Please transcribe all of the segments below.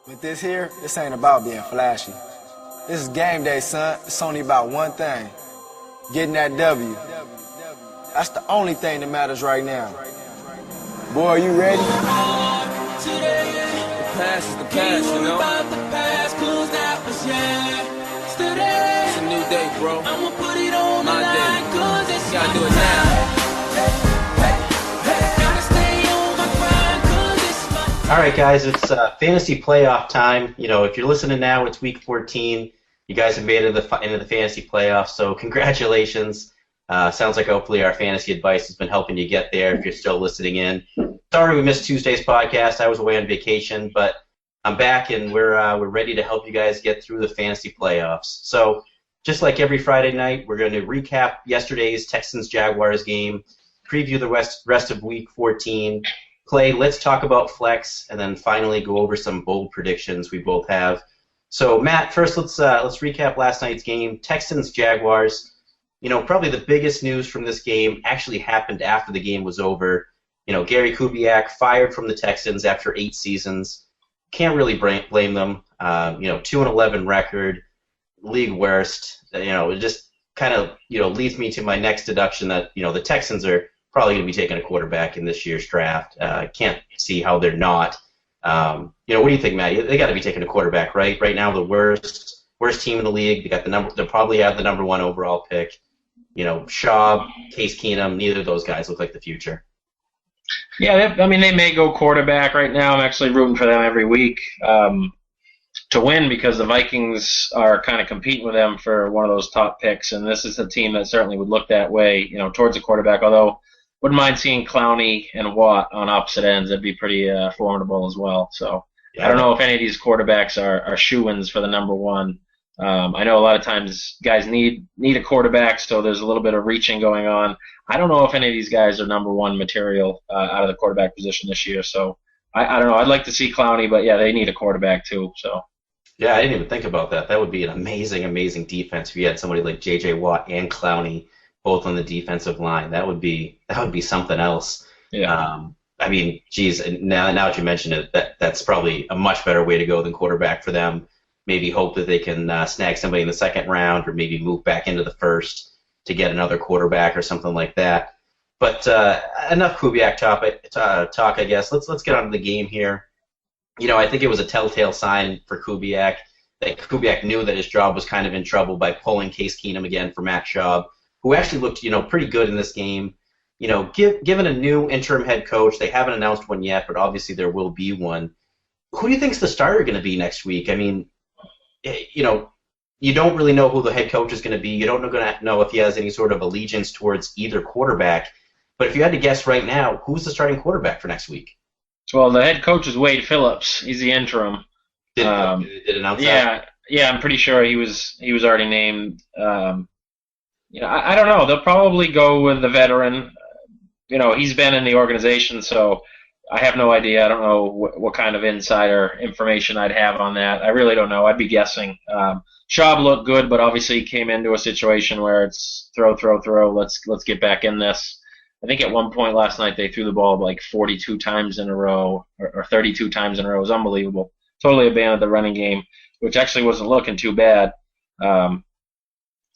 With this here, this ain't about being flashy. This is game day, son. It's only about one thing. Getting that W. That's the only thing that matters right now. Boy, you ready? The past is the past, you know? It's a new day, bro. My day. Gotta do it now. All right, guys, it's fantasy playoff time. You know, if you're listening now, it's week 14. You guys have made it into the fantasy playoffs, so congratulations. Sounds like hopefully our fantasy advice has been helping you get there if you're still listening in. Sorry we missed Tuesday's podcast. I was away on vacation, but I'm back and we're ready to help you guys get through the fantasy playoffs. So just like every Friday night, we're going to recap yesterday's Texans-Jaguars game, preview the rest of week 14, play Let's Talk About Flex, and then finally go over some bold predictions we both have. So Matt, first let's recap last night's game, Texans-Jaguars. You know, probably the biggest news from this game actually happened after the game was over. You know, Gary Kubiak fired from the Texans after 8 seasons. Can't really blame them. 2-11 record, league worst. You know, it just kind of, leads me to my next deduction that, the Texans are probably going to be taking a quarterback in this year's draft. Can't see how they're not. What do you think, Matt? They got to be taking a quarterback, right? Right now, the worst team in the league. They got they'll probably have the number 1 overall pick. Schaub, Case Keenum, neither of those guys look like the future. Yeah, they may go quarterback right now. I'm actually rooting for them every week to win because the Vikings are kind of competing with them for one of those top picks, and this is a team that certainly would look that way, towards a quarterback, although wouldn't mind seeing Clowney and Watt on opposite ends. That'd be pretty formidable as well. So yeah, I don't know if any of these quarterbacks are shoo-ins for the number 1. I know a lot of times guys need a quarterback, so there's a little bit of reaching going on. I don't know if any of these guys are number 1 material out of the quarterback position this year. So I don't know. I'd like to see Clowney, but yeah, they need a quarterback too. So yeah, I didn't even think about that. That would be an amazing, amazing defense if you had somebody like J.J. Watt and Clowney both on the defensive line. That would be something else. Yeah. I mean, geez, now that you mention it, that's probably a much better way to go than quarterback for them. Maybe hope that they can snag somebody in the second round, or maybe move back into the first to get another quarterback or something like that. But enough Kubiak talk, I guess. Let's get on to the game here. I think it was a telltale sign for Kubiak that Kubiak knew that his job was kind of in trouble by pulling Case Keenum again for Matt Schaub, who actually looked, pretty good in this game. Given a new interim head coach, they haven't announced one yet, but obviously there will be one. Who do you think's the starter going to be next week? I mean, you don't really know who the head coach is going to be. You don't know if he has any sort of allegiance towards either quarterback. But if you had to guess right now, who's the starting quarterback for next week? Well, the head coach is Wade Phillips. He's the interim. Did announce that? Yeah, I'm pretty sure he was already named. I don't know. They'll probably go with the veteran. He's been in the organization, so I have no idea. I don't know what kind of insider information I'd have on that. I really don't know. I'd be guessing. Schaub looked good, but obviously he came into a situation where it's throw. Let's get back in this. I think at one point last night they threw the ball like 42 times in a row or 32 times in a row. It was unbelievable. Totally abandoned the running game, which actually wasn't looking too bad.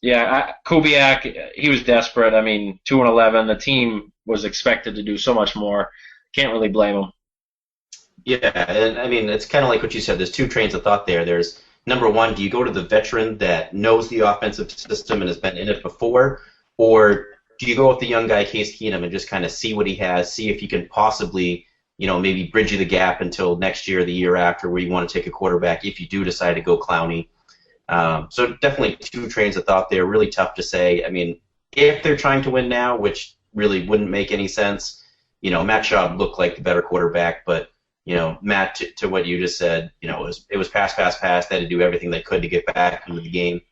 Kubiak, he was desperate. I mean, 2-11. The team was expected to do so much more. Can't really blame him. Yeah, and I mean, it's kind of like what you said. There's 2 trains of thought there. There's number 1, do you go to the veteran that knows the offensive system and has been in it before, or do you go with the young guy, Case Keenum, and just kind of see what he has, see if he can possibly, maybe bridge you the gap until next year or the year after where you want to take a quarterback if you do decide to go Clowney. So definitely 2 trains of thought there. Really tough to say. I mean, if they're trying to win now, which really wouldn't make any sense, Matt Schaub looked like the better quarterback, but, Matt, to what you just said, it was pass. They had to do everything they could to get back into the game.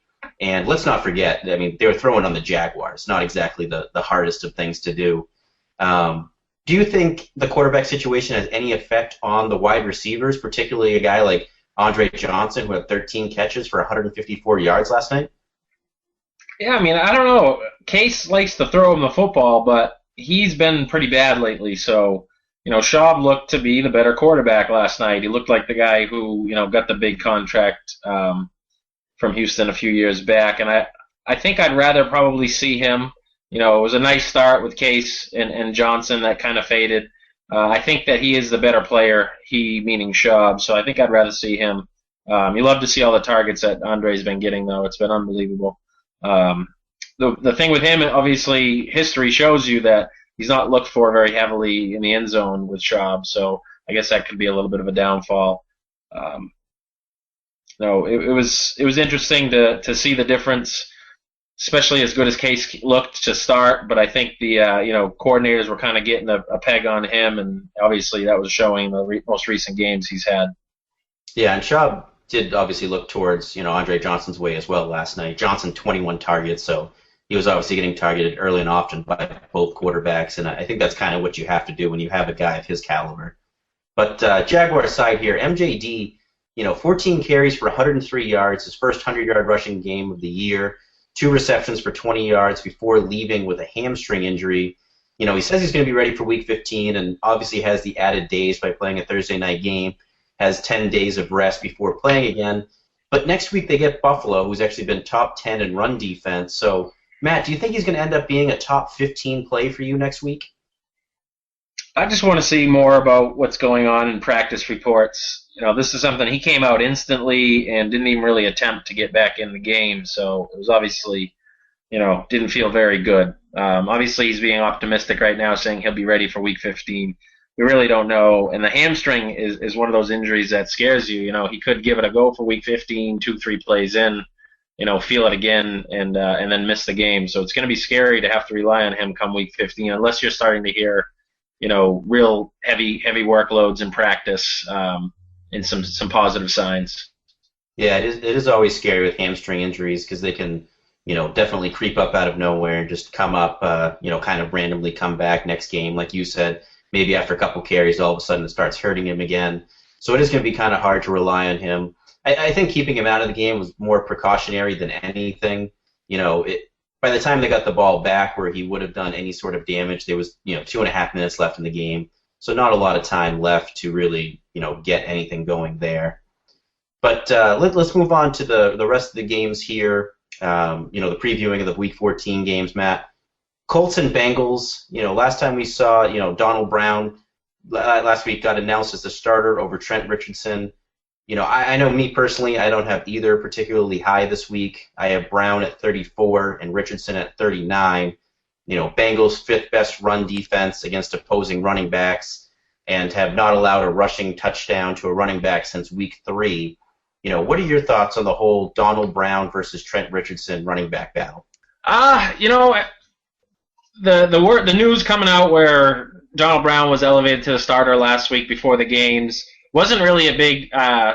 And let's not forget, I mean, they were throwing on the Jaguars, not exactly the hardest of things to do. Do you think the quarterback situation has any effect on the wide receivers, particularly a guy like Andre Johnson, who had 13 catches for 154 yards last night? Yeah, I mean, I don't know. Case likes to throw him the football, but he's been pretty bad lately, so Schaub looked to be the better quarterback last night. He looked like the guy who, got the big contract from Houston a few years back. And I think I'd rather probably see him. It was a nice start with Case and Johnson that kind of faded. I think that he is the better player, he meaning Schaub, so I think I'd rather see him. You love to see all the targets that Andre's been getting, though. It's been unbelievable. The thing with him, obviously, history shows you that he's not looked for very heavily in the end zone with Schaub, so I guess that could be a little bit of a downfall. It was interesting to see the difference, especially as good as Case looked to start, but I think the coordinators were kind of getting a peg on him, and obviously that was showing the most recent games he's had. Yeah, and Schaub did obviously look towards Andre Johnson's way as well last night. Johnson 21 targets, so he was obviously getting targeted early and often by both quarterbacks, and I think that's kind of what you have to do when you have a guy of his caliber. But Jaguar aside here, MJD, 14 carries for 103 yards, his first 100-yard rushing game of the year. 2 receptions for 20 yards before leaving with a hamstring injury. He says he's going to be ready for Week 15 and obviously has the added days by playing a Thursday night game, has 10 days of rest before playing again. But next week they get Buffalo, who's actually been top 10 in run defense. So, Matt, do you think he's going to end up being a top 15 play for you next week? I just want to see more about what's going on in practice reports. This is something he came out instantly and didn't even really attempt to get back in the game. So it was obviously, didn't feel very good. Obviously he's being optimistic right now, saying he'll be ready for Week 15. We really don't know. And the hamstring is one of those injuries that scares you. He could give it a go for Week 15, 2-3 plays in, feel it again and then miss the game. So it's going to be scary to have to rely on him come Week 15 unless you're starting to hear, real heavy workloads in practice. And some positive signs. Yeah, it is always scary with hamstring injuries because they can, definitely creep up out of nowhere and just come up, kind of randomly come back next game. Like you said, maybe after a couple carries, all of a sudden it starts hurting him again. So it is going to be kind of hard to rely on him. I think keeping him out of the game was more precautionary than anything. By the time they got the ball back where he would have done any sort of damage, there was, 2.5 minutes left in the game. So not a lot of time left to really, get anything going there. But let's move on to the rest of the games here. The previewing of the Week 14 games, Matt. Colts and Bengals. Last time we saw, Donald Brown last week got announced as the starter over Trent Richardson. I know me personally, I don't have either particularly high this week. I have Brown at 34 and Richardson at 39. Bengals' 5th best run defense against opposing running backs and have not allowed a rushing touchdown to a running back since Week 3. What are your thoughts on the whole Donald Brown versus Trent Richardson running back battle? The news coming out where Donald Brown was elevated to the starter last week before the games wasn't really a big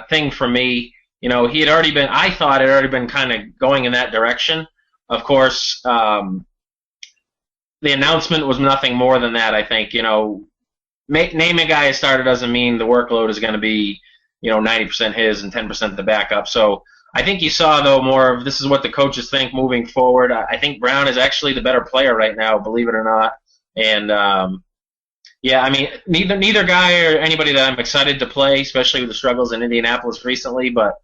thing for me. I thought it had already been kind of going in that direction. Of course, the announcement was nothing more than that, I think. Name a guy a starter doesn't mean the workload is going to be, 90% his and 10% the backup. So I think you saw, though, more of this is what the coaches think moving forward. I think Brown is actually the better player right now, believe it or not. And, neither guy or anybody that I'm excited to play, especially with the struggles in Indianapolis recently, but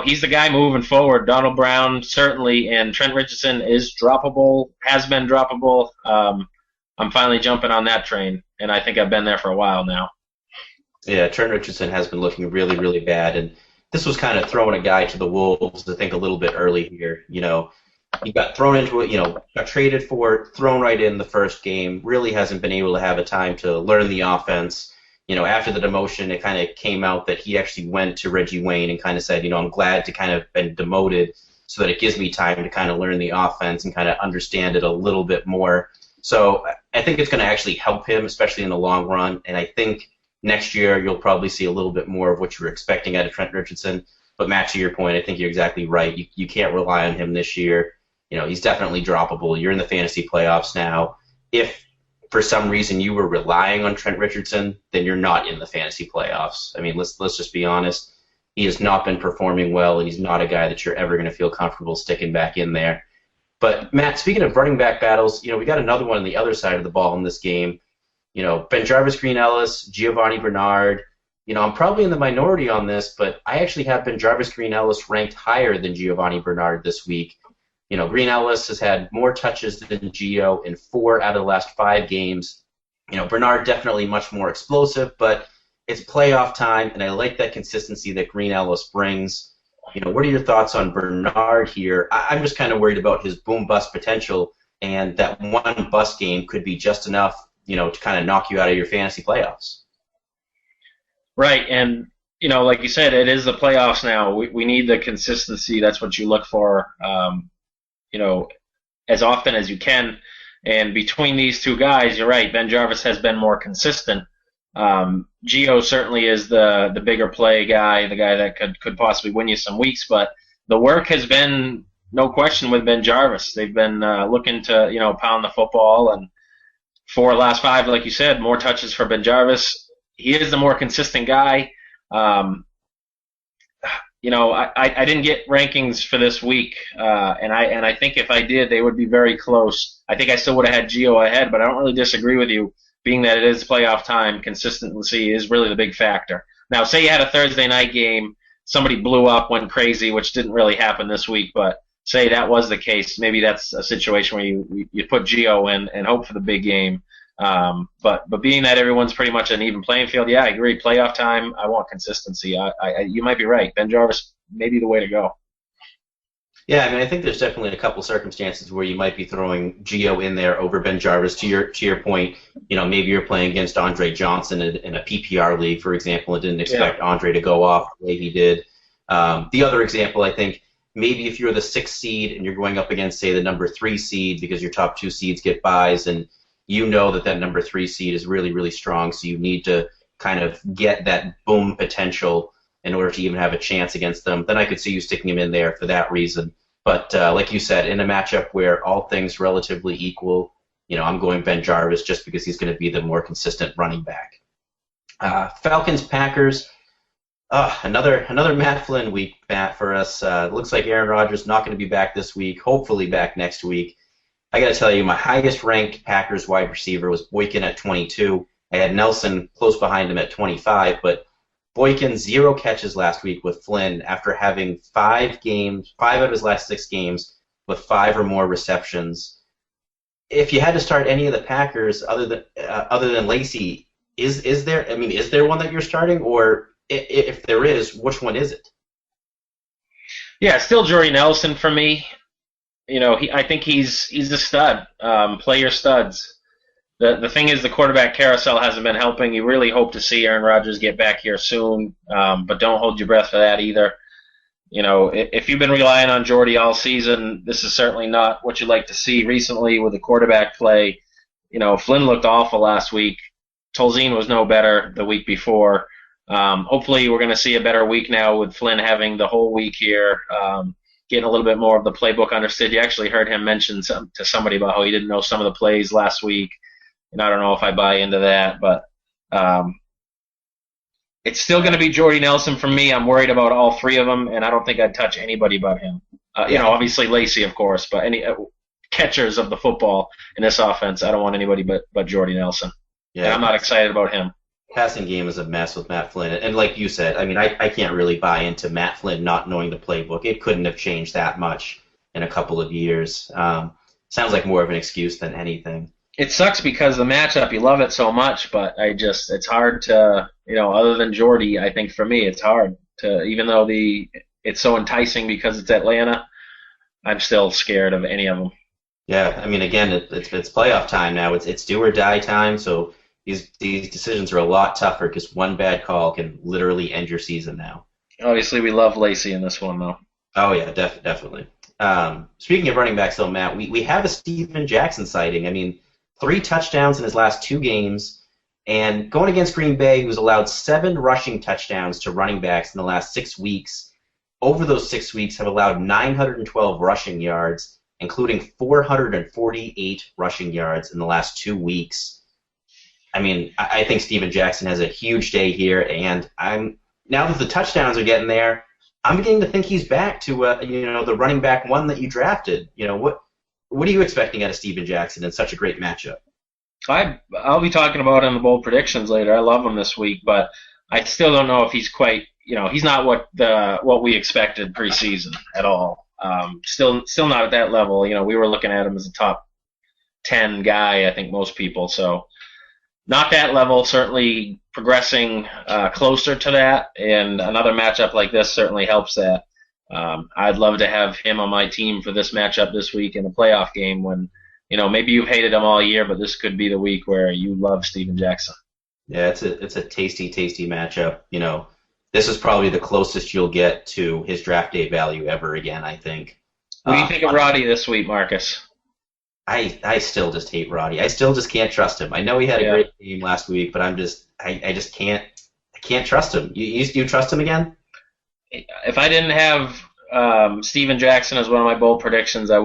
he's the guy moving forward. Donald Brown, certainly, and Trent Richardson is droppable, has been droppable. I'm finally jumping on that train, and I think I've been there for a while now. Yeah, Trent Richardson has been looking really, really bad, and this was kind of throwing a guy to the wolves, I think, a little bit early here. He got thrown into it, got traded for it, thrown right in the first game, really hasn't been able to have a time to learn the offense. After the demotion, it kind of came out that he actually went to Reggie Wayne and kind of said, I'm glad to kind of been demoted so that it gives me time to kind of learn the offense and kind of understand it a little bit more. So I think it's going to actually help him, especially in the long run, and I think next year you'll probably see a little bit more of what you were expecting out of Trent Richardson. But Matt, to your point, I think you're exactly right. You can't rely on him this year. He's definitely droppable. You're in the fantasy playoffs now. If for some reason you were relying on Trent Richardson, then you're not in the fantasy playoffs. I mean, let's just be honest. He has not been performing well, and he's not a guy that you're ever going to feel comfortable sticking back in there. But Matt, speaking of running back battles, we got another one on the other side of the ball in this game. Ben Jarvis, Green Ellis, Giovanni Bernard. I'm probably in the minority on this, but I actually have Ben Jarvis, Green Ellis ranked higher than Giovanni Bernard this week. Green Ellis has had more touches than Gio in 4 out of the last 5 games. Bernard definitely much more explosive, but it's playoff time, and I like that consistency that Green Ellis brings. What are your thoughts on Bernard here? I'm just kind of worried about his boom-bust potential, and that one bust game could be just enough, to kind of knock you out of your fantasy playoffs. Right, and like you said, it is the playoffs now. We need the consistency. That's what you look for, as often as you can. And between these two guys, you're right. Ben Jarvis has been more consistent. Gio certainly is the bigger play guy, the guy that could possibly win you some weeks. But the work has been, no question, with Ben Jarvis. They've been looking to pound the football, and 4 last 5, like you said, more touches for Ben Jarvis. He is the more consistent guy. I didn't get rankings for this week, and I think if I did, they would be very close. I think I still would have had Gio ahead, but I don't really disagree with you, being that it is playoff time. Consistency is really the big factor. Now, say you had a Thursday night game, somebody blew up, went crazy, which didn't really happen this week, but say that was the case, maybe that's a situation where you put Gio in and hope for the big game. But being that everyone's pretty much an even playing field, yeah, I agree. Playoff time, I want consistency. You might be right. Ben Jarvis may be the way to go. Yeah, I think there's definitely a couple circumstances where you might be throwing Gio in there over Ben Jarvis. To your point, maybe you're playing against Andre Johnson in a PPR league, for example, and didn't expect Andre to go off the way he did. The other example, I think, maybe if you're the 6th seed and you're going up against, say, the number 3 seed because your top 2 seeds get buys, and that number 3 seed is really, really strong, so you need to kind of get that boom potential in order to even have a chance against them, then I could see you sticking him in there for that reason. But like you said, in a matchup where all things relatively equal, I'm going Ben Jarvis just because he's going to be the more consistent running back. Falcons-Packers, another Matt Flynn week, Matt, for us. It looks like Aaron Rodgers not going to be back this week, hopefully back next week. I got to tell you, my highest-ranked Packers wide receiver was Boykin at 22. I had Nelson close behind him at 25, but Boykin 0 catches last week with Flynn after having 5 out of his last 6 games with 5 or more receptions. If you had to start any of the Packers other than Lacy, is there one that you're starting, or if there is, which one is it? Yeah, still Jordy Nelson for me. I think he's a stud. Play your studs. The thing is, the quarterback carousel hasn't been helping. You really hope to see Aaron Rodgers get back here soon, but don't hold your breath for that either. If you've been relying on Jordy all season, this is certainly not what you'd like to see recently with the quarterback play. Flynn looked awful last week. Tolzien was no better the week before. Hopefully we're going to see a better week now with Flynn having the whole week here, getting a little bit more of the playbook understood. You actually heard him mention to somebody about how he didn't know some of the plays last week. And I don't know if I buy into that, but it's still going to be Jordy Nelson for me. I'm worried about all 3 of them, and I don't think I'd touch anybody but him. Obviously Lacy, of course, but any catchers of the football in this offense, I don't want anybody but Jordy Nelson. Yeah, and I'm not excited about him. Passing game is a mess with Matt Flynn. And like you said, I can't really buy into Matt Flynn not knowing the playbook. It couldn't have changed that much in a couple of years. Sounds like more of an excuse than anything. It sucks because the matchup, you love it so much, but it's hard to, other than Jordy, I think for me it's hard to, even though it's so enticing because it's Atlanta, I'm still scared of any of them. Yeah, again, it's playoff time now. It's do or die time, so these decisions are a lot tougher because one bad call can literally end your season now. Obviously, we love Lacy in this one, though. Oh, yeah, definitely. Speaking of running backs, though, Matt, we have a Steven Jackson sighting. 3 touchdowns in his last 2 games, and going against Green Bay, who's allowed 7 rushing touchdowns to running backs in the last 6 weeks. Over those 6 weeks, have allowed 912 rushing yards, including 448 rushing yards in the last 2 weeks. I think Steven Jackson has a huge day here, and now that the touchdowns are getting there, I'm beginning to think he's back to the running back 1 that you drafted. What are you expecting out of Steven Jackson in such a great matchup? I'll be talking about in the bold predictions later. I love him this week, but I still don't know if he's quite. He's not what we expected preseason at all. Still not at that level. We were looking at him as a top 10 guy. I think most people. So not that level. Certainly progressing closer to that. And another matchup like this certainly helps that. I'd love to have him on my team for this matchup this week in the playoff game when. Maybe you've hated him all year, but this could be the week where you love Steven Jackson. Yeah, it's a tasty matchup. This is probably the closest you'll get to his draft day value ever again, I think. What do you think of Roddy this week, Marcus? I still just hate Roddy. I still just can't trust him. I know he had a great game last week, but I just can't trust him. You trust him again? If I didn't have Steven Jackson as one of my bold predictions, I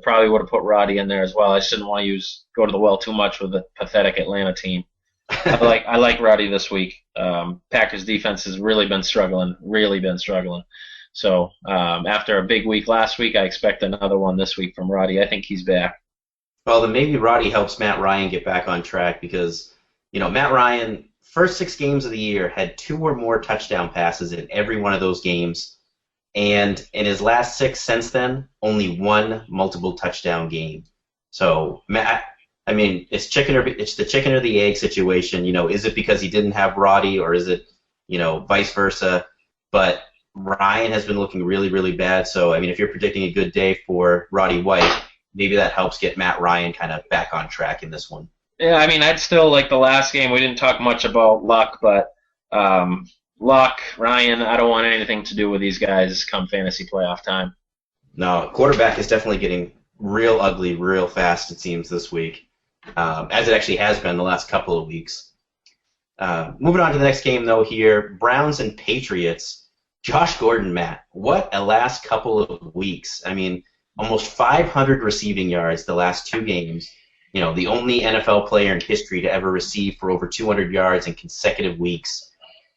probably would have put Roddy in there as well. I just didn't want to go to the well too much with the pathetic Atlanta team. I like Roddy this week. Packers defense has really been struggling. So after a big week last week, I expect another one this week from Roddy. I think he's back. Well, then maybe Roddy helps Matt Ryan get back on track because Matt Ryan first 6 games of the year had 2 or more touchdown passes in every one of those games. And in his last 6 since then, only 1 multiple touchdown game. So, Matt, it's the chicken or the egg situation. Is it because he didn't have Roddy, or is it, vice versa? But Ryan has been looking really, really bad. So, if you're predicting a good day for Roddy White, maybe that helps get Matt Ryan kind of back on track in this one. Yeah, I'd still like the last game. We didn't talk much about Luck, but Luck, Ryan, I don't want anything to do with these guys come fantasy playoff time. No, quarterback is definitely getting real ugly real fast, it seems, this week, as it actually has been the last couple of weeks. Moving on to the next game, though, here, Browns and Patriots. Josh Gordon, Matt, what a last couple of weeks. Almost 500 receiving yards the last 2 games. The only NFL player in history to ever receive for over 200 yards in consecutive weeks.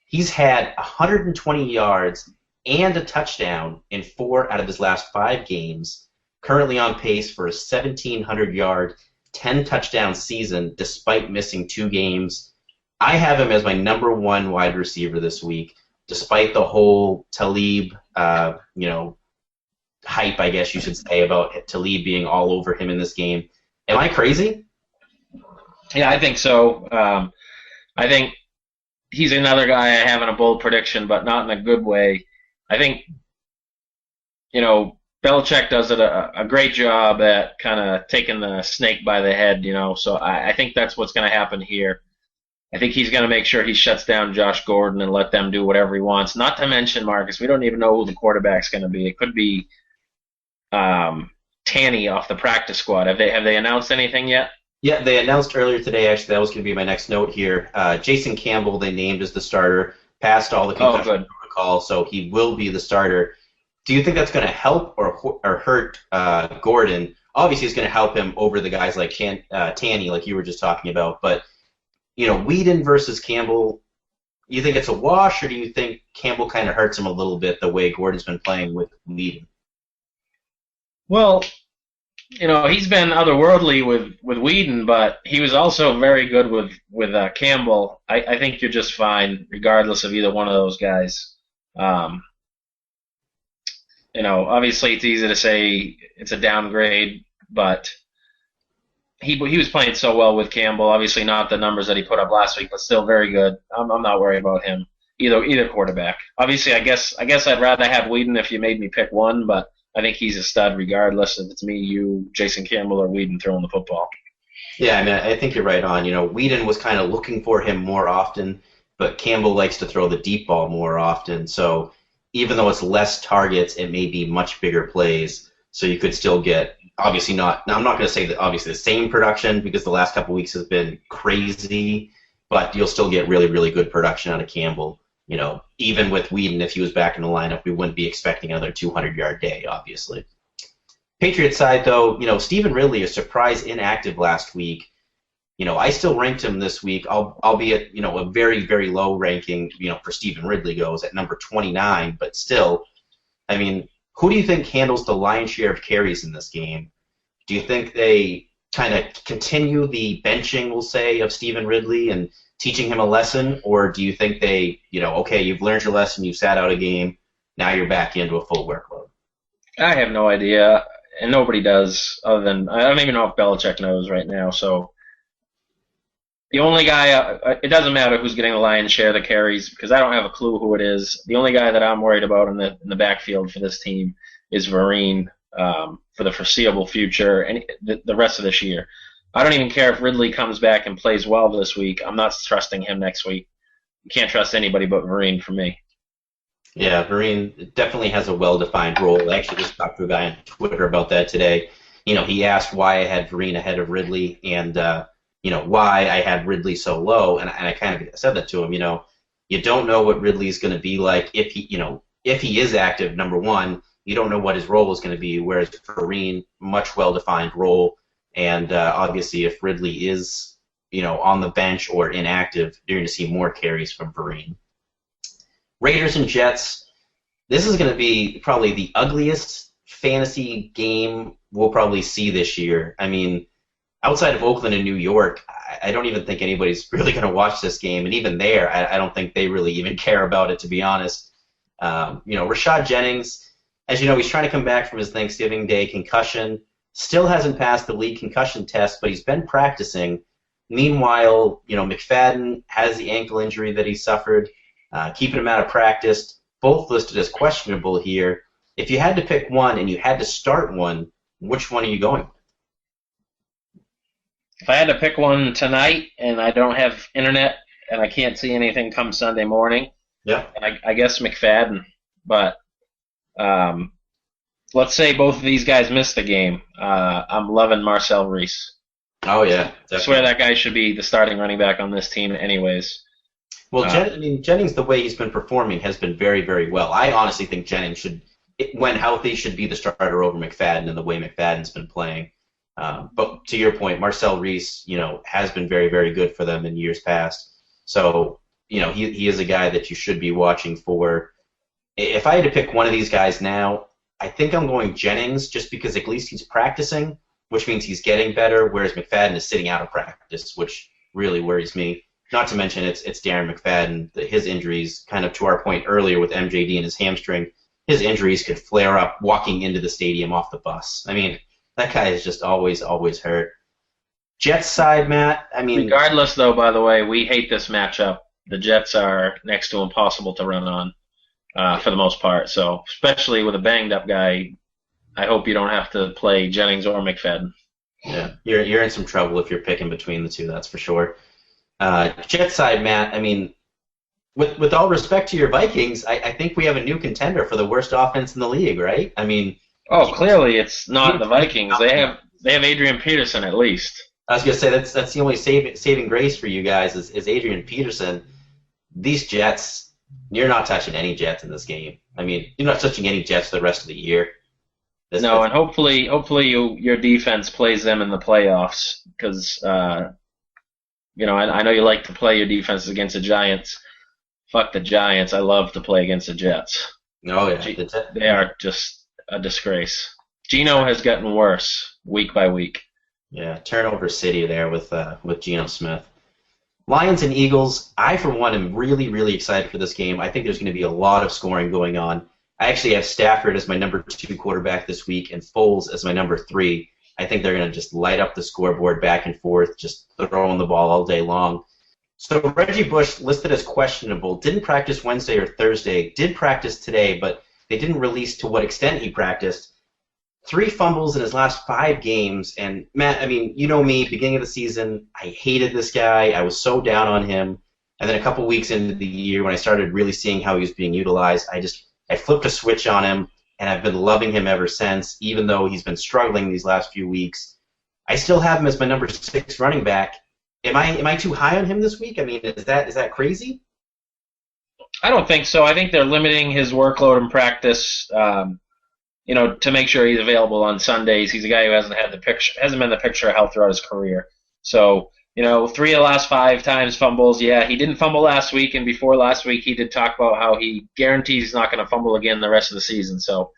He's had 120 yards and a touchdown in 4 out of his last 5 games, currently on pace for a 1,700-yard, 10-touchdown season despite missing 2 games. I have him as my number 1 wide receiver this week, despite the whole Talib, hype, I guess you should say, about Talib being all over him in this game. Am I crazy? Yeah, I think so. I think he's another guy I have in a bold prediction, but not in a good way. I think, Belichick does a great job at kind of taking the snake by the head, so I think that's what's going to happen here. I think he's going to make sure he shuts down Josh Gordon and let them do whatever he wants. Not to mention, Marcus, we don't even know who the quarterback's going to be. It could be Tanny off the practice squad. Have they announced anything yet? Yeah, they announced earlier today, actually, that was going to be my next note here. Jason Campbell, they named as the starter, passed all the concussion protocol, so he will be the starter. Do you think that's going to help or hurt Gordon? Obviously, it's going to help him over the guys like Tanny, like you were just talking about. But, Whedon versus Campbell, you think it's a wash, or do you think Campbell kind of hurts him a little bit the way Gordon's been playing with Whedon? Well, he's been otherworldly with Whedon, but he was also very good with Campbell. I think you're just fine, regardless of either one of those guys. Obviously it's easy to say it's a downgrade, but he was playing so well with Campbell. Obviously not the numbers that he put up last week, but still very good. I'm not worried about him, either quarterback. Obviously, I guess I'd rather have Whedon if you made me pick one, but I think he's a stud regardless if it's me, you, Jason Campbell, or Whedon throwing the football. Yeah, I think you're right on. Whedon was kind of looking for him more often, but Campbell likes to throw the deep ball more often. So even though it's less targets, it may be much bigger plays. So you could still get, obviously not, now I'm not going to say that obviously the same production because the last couple of weeks has been crazy, but you'll still get really, really good production out of Campbell. Even with Whedon, if he was back in the lineup, we wouldn't be expecting another 200-yard day, obviously. Patriots side, though, Stephen Ridley, a surprise inactive last week. I still ranked him this week, albeit, a very, very low ranking, for Stephen Ridley goes at number 29, but still, who do you think handles the lion's share of carries in this game? Do you think they kind of continue the benching, we'll say, of Stephen Ridley and teaching him a lesson, or do you think they, okay, you've learned your lesson, you've sat out a game, now you're back into a full workload? I have no idea, and nobody does, other than I don't even know if Belichick knows right now. So the only guy, it doesn't matter who's getting the lion's share of the carries because I don't have a clue who it is. The only guy that I'm worried about in the backfield for this team is Vereen for the foreseeable future and the rest of this year. I don't even care if Ridley comes back and plays well this week. I'm not trusting him next week. You can't trust anybody but Vereen for me. Yeah, Vereen definitely has a well-defined role. I actually just talked to a guy on Twitter about that today. He asked why I had Vereen ahead of Ridley and, why I had Ridley so low. And I kind of said that to him, you don't know what Ridley's going to be like if he is active, number one. You don't know what his role is going to be, whereas Vereen, much well-defined role. And obviously if Ridley is, on the bench or inactive, you're going to see more carries from Vereen. Raiders and Jets, this is going to be probably the ugliest fantasy game we'll probably see this year. I mean, outside of Oakland and New York, I don't even think anybody's really going to watch this game. And even there, I don't think they really even care about it, to be honest. Rashad Jennings, as you know, he's trying to come back from his Thanksgiving Day concussion. Still hasn't passed the league concussion test, but he's been practicing. Meanwhile, McFadden has the ankle injury that he suffered. Keeping him out of practice, both listed as questionable here. If you had to pick one and you had to start one, which one are you going with? If I had to pick one tonight and I don't have internet and I can't see anything come Sunday morning, I guess McFadden. But let's say both of these guys missed the game. I'm loving Marcel Reese. Oh, yeah. Definitely. I swear that guy should be the starting running back on this team anyways. Well, Jennings, the way he's been performing has been very, very well. I honestly think Jennings when healthy, should be the starter over McFadden in the way McFadden's been playing. But to your point, Marcel Reese, has been very, very good for them in years past. So, he is a guy that you should be watching for. If I had to pick one of these guys now, I think I'm going Jennings just because at least he's practicing, which means he's getting better, whereas McFadden is sitting out of practice, which really worries me. Not to mention it's Darren McFadden. His injuries, kind of to our point earlier with MJD and his hamstring, his injuries could flare up walking into the stadium off the bus. I mean, that guy is just always hurt. Jets side, Matt, I mean... Regardless, though, by the way, we hate this matchup. The Jets are next to impossible to run on for the most part. So, especially with a banged-up guy, I hope you don't have to play Jennings or McFadden. Yeah, you're in some trouble if you're picking between the two, that's for sure. Jet side, Matt, I mean, with all respect to your Vikings, I think we have a new contender for the worst offense in the league, right? I mean... Oh, clearly it's not the Vikings. They have Adrian Peterson at least. I was going to say, that's the only saving grace for you guys is Adrian Peterson. These Jets, you're not touching any Jets in this game. I mean, you're not touching any Jets for the rest of the year. And hopefully your defense plays them in the playoffs because... I know you like to play your defense against the Giants. Fuck the Giants. I love to play against the Jets. Oh, yeah. They are just a disgrace. Geno has gotten worse week by week. Yeah, turnover city there with Geno Smith. Lions and Eagles, I, for one, am really, really excited for this game. I think there's going to be a lot of scoring going on. I actually have Stafford as my number 2 quarterback this week and Foles as my number 3. I think they're going to just light up the scoreboard back and forth, just throwing the ball all day long. So Reggie Bush, listed as questionable, didn't practice Wednesday or Thursday, did practice today, but they didn't release to what extent he practiced. 3 fumbles in his last 5 games, and Matt, I mean, you know me, beginning of the season, I hated this guy. I was so down on him. And then a couple weeks into the year, when I started really seeing how he was being utilized, I flipped a switch on him. And I've been loving him ever since, even though he's been struggling these last few weeks. I still have him as my number 6 running back. Am I too high on him this week? I mean, is that crazy? I don't think so. I think they're limiting his workload in practice, to make sure he's available on Sundays. He's a guy who hasn't been the picture of health throughout his career. So, 3 of the last 5 times fumbles. Yeah, he didn't fumble last week, and before last week he did talk about how he guarantees he's not going to fumble again the rest of the season. So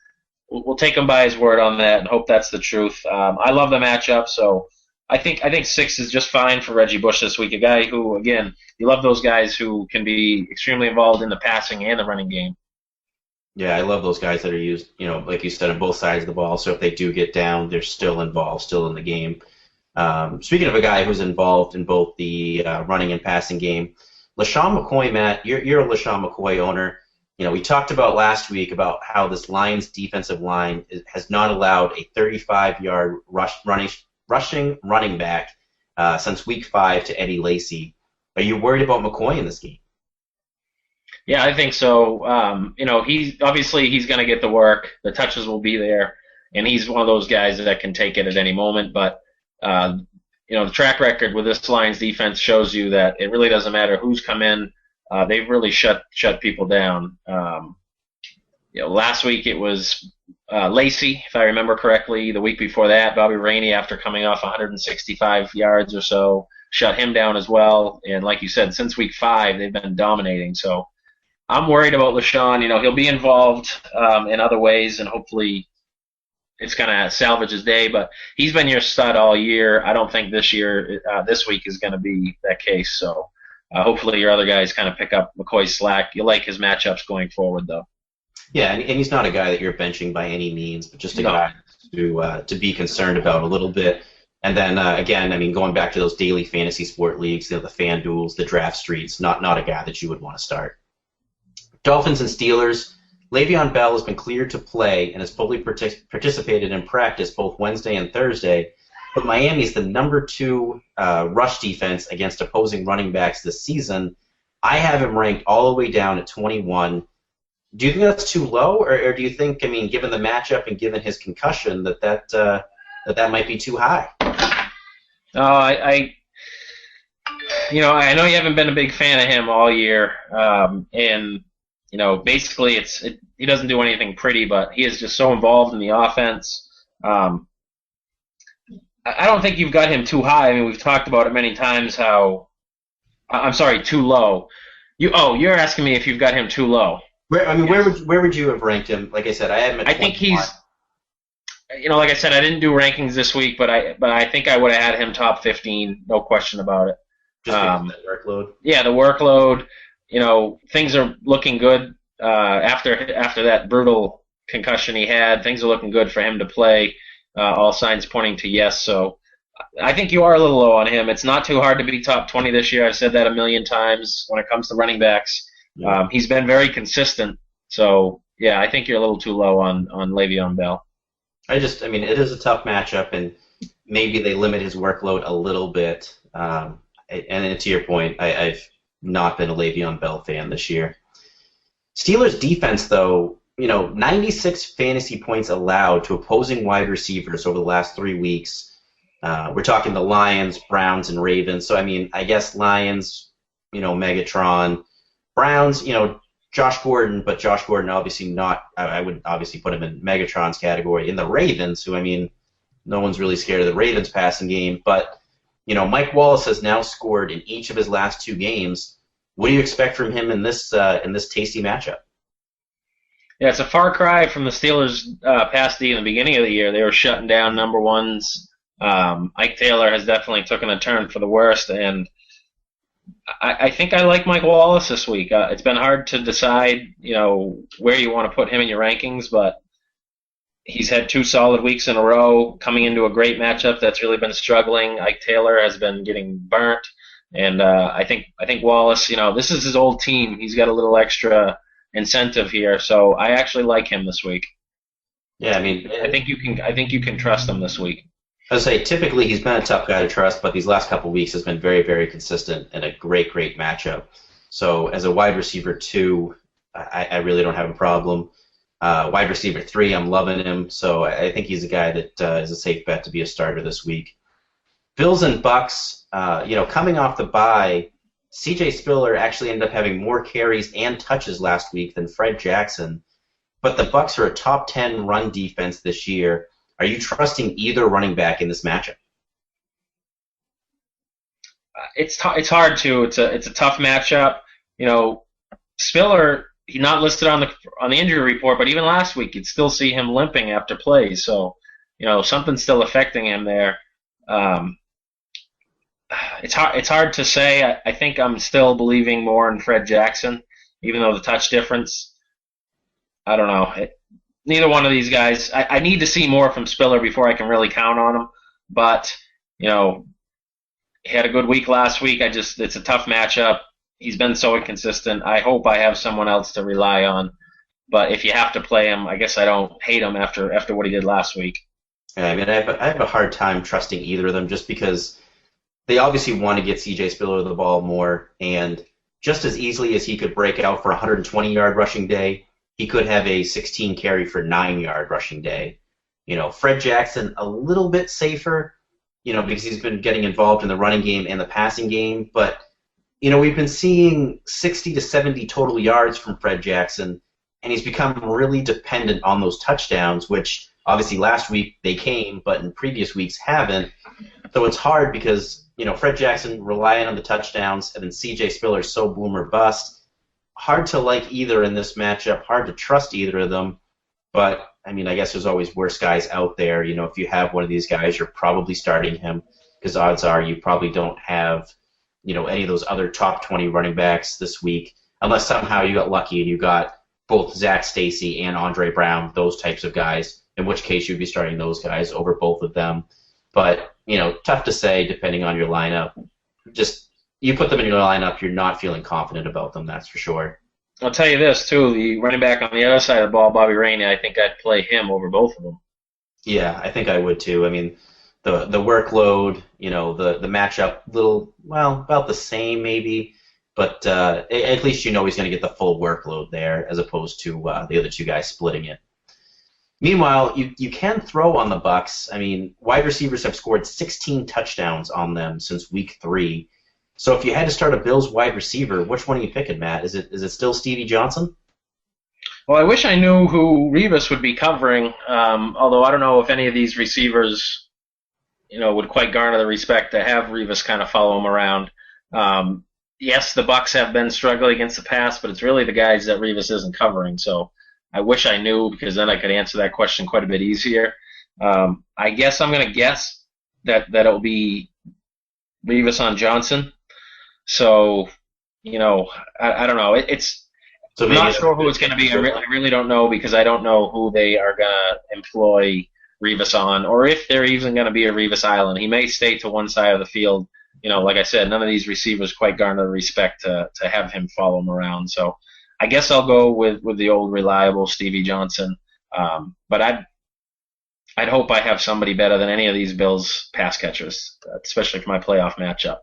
we'll take him by his word on that and hope that's the truth. I love the matchup, so I think 6 is just fine for Reggie Bush this week. A guy who, again, you love those guys who can be extremely involved in the passing and the running game. Yeah, I love those guys that are used, like you said, on both sides of the ball. So if they do get down, they're still involved, still in the game. Speaking of a guy who's involved in both the running and passing game, LeSean McCoy, Matt, you're a LeSean McCoy owner. We talked about last week about how this Lions defensive line has not allowed a 35-yard rushing running back since week 5 to Eddie Lacy. Are you worried about McCoy in this game? Yeah, I think so. He's going to get the work. The touches will be there, and he's one of those guys that can take it at any moment. But the track record with this Lions defense shows you that it really doesn't matter who's come in. They've really shut people down. Last week it was Lacy, if I remember correctly. The week before that, Bobby Rainey, after coming off 165 yards or so, shut him down as well. And like you said, since week 5, they've been dominating. So I'm worried about LeSean. He'll be involved in other ways, and hopefully it's going to salvage his day. But he's been your stud all year. I don't think this week is going to be that case. So hopefully your other guys kind of pick up McCoy's slack. You like his matchups going forward, though. Yeah, and he's not a guy that you're benching by any means, but just a guy to be concerned about a little bit. And then, again, going back to those daily fantasy sport leagues, the FanDuels, the Draft Streets, not a guy that you would want to start. Dolphins and Steelers, Le'Veon Bell has been cleared to play and has fully participated in practice both Wednesday and Thursday, but Miami is the number 2 rush defense against opposing running backs this season. I have him ranked all the way down at 21. Do you think that's too low, or do you think, given the matchup and given his concussion, that might be too high? I know you haven't been a big fan of him all year, and basically he doesn't do anything pretty, but he is just so involved in the offense. I don't think you've got him too high. We've talked about it many times how. I'm sorry, too low. You're asking me if you've got him too low. Where would you have ranked him? Like I said, I had him at 21. I think he's. Like I said, I didn't do rankings this week, but I think I would have had him top 15, no question about it. Just because of that workload. Yeah, the workload. Things are looking good after that brutal concussion he had. Things are looking good for him to play. All signs pointing to yes. So I think you are a little low on him. It's not too hard to be top 20 this year. I've said that a million times when it comes to running backs. Yeah. He's been very consistent. So, yeah, I think you're a little too low on Le'Veon Bell. It is a tough matchup, and maybe they limit his workload a little bit. And to your point, I've not been a Le'Veon Bell fan this year. Steelers defense, though, 96 fantasy points allowed to opposing wide receivers over the last 3 weeks. We're talking the Lions, Browns, and Ravens. So, I guess Lions, Megatron. Browns, Josh Gordon, but Josh Gordon obviously not. I would obviously put him in Megatron's category. In the Ravens, who, no one's really scared of the Ravens passing game, but, Mike Wallace has now scored in each of his last 2 games. What do you expect from him in this tasty matchup? Yeah, it's a far cry from the Steelers' pass D in the beginning of the year. They were shutting down number ones. Ike Taylor has definitely taken a turn for the worst, and I think I like Mike Wallace this week. It's been hard to decide, where you want to put him in your rankings, but he's had 2 solid weeks in a row, coming into a great matchup that's really been struggling. Ike Taylor has been getting burnt, and I think Wallace, this is his old team. He's got a little extra incentive here, so I actually like him this week. Yeah, I think you can trust him this week. I would say typically he's been a tough guy to trust, but these last couple of weeks has been very, very consistent and a great matchup. So as a wide receiver 2, I really don't have a problem. Wide receiver 3, I'm loving him. So I think he's a guy that is a safe bet to be a starter this week. Bills and Bucks, coming off the bye, C.J. Spiller actually ended up having more carries and touches last week than Fred Jackson. But the Bucks are a top 10 run defense this year. Are you trusting either running back in this matchup? It's hard to. It's a tough matchup. Spiller, he's not listed on the injury report, but even last week you'd still see him limping after plays. So, something's still affecting him there. It's hard to say. I think I'm still believing more in Fred Jackson, even though the touch difference. I don't know. Neither one of these guys. I need to see more from Spiller before I can really count on him. But he had a good week last week. It's a tough matchup. He's been so inconsistent. I hope I have someone else to rely on. But if you have to play him, I guess I don't hate him after what he did last week. Yeah, I mean, I have a hard time trusting either of them just because they obviously want to get C.J. Spiller the ball more, and just as easily as he could break out for a 120-yard rushing day, he could have a 16 carry for 9-yard rushing day. Fred Jackson a little bit safer, because he's been getting involved in the running game and the passing game, but we've been seeing 60 to 70 total yards from Fred Jackson, and he's become really dependent on those touchdowns, which obviously last week they came, but in previous weeks haven't. So it's hard because Fred Jackson relying on the touchdowns, and then C.J. Spiller so boom or bust. Hard to like either in this matchup. Hard to trust either of them. But I mean, I guess there's always worse guys out there. If you have one of these guys, you're probably starting him because odds are you probably don't have any of those other top 20 running backs this week, unless somehow you got lucky and you got both Zach Stacy and Andre Brown, those types of guys. In which case you'd be starting those guys over both of them. But tough to say depending on your lineup. Just you put them in your lineup, you're not feeling confident about them, that's for sure. I'll tell you this, too. The running back on the other side of the ball, Bobby Rainey, I think I'd play him over both of them. Yeah, I think I would, too. I mean, the workload, the matchup, about the same maybe. But at least he's going to get the full workload there as opposed to the other two guys splitting it. Meanwhile, you can throw on the Bucks. I mean, wide receivers have scored 16 touchdowns on them since week 3. So if you had to start a Bills wide receiver, which one are you picking, Matt? Is it still Stevie Johnson? Well, I wish I knew who Revis would be covering, although I don't know if any of these receivers, would quite garner the respect to have Revis kind of follow him around. Yes, the Bucks have been struggling against the pass, but it's really the guys that Revis isn't covering. So I wish I knew because then I could answer that question quite a bit easier. I guess I'm going to guess that it'll be Revis on Johnson. So, I don't know. I'm not sure who it's going to be. I really don't know because I don't know who they are going to employ Revis on, or if they're even going to be a Revis Island. He may stay to one side of the field. Like I said, none of these receivers quite garner the respect to have him follow him around. So I guess I'll go with the old reliable Stevie Johnson. But I'd hope I have somebody better than any of these Bills pass catchers, especially for my playoff matchup.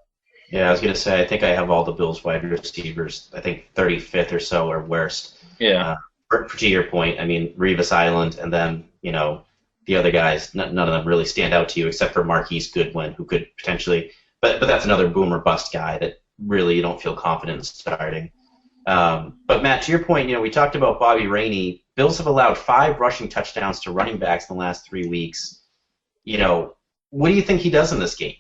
Yeah, I was going to say, I think I have all the Bills wide receivers, I think 35th or so or worst. Yeah. To your point, I mean, Revis Island and then, the other guys, none of them really stand out to you except for Marquise Goodwin, who could potentially, but that's another boom or bust guy that really you don't feel confident in starting. But Matt, to your point, we talked about Bobby Rainey. Bills have allowed 5 rushing touchdowns to running backs in the last 3 weeks. What do you think he does in this game?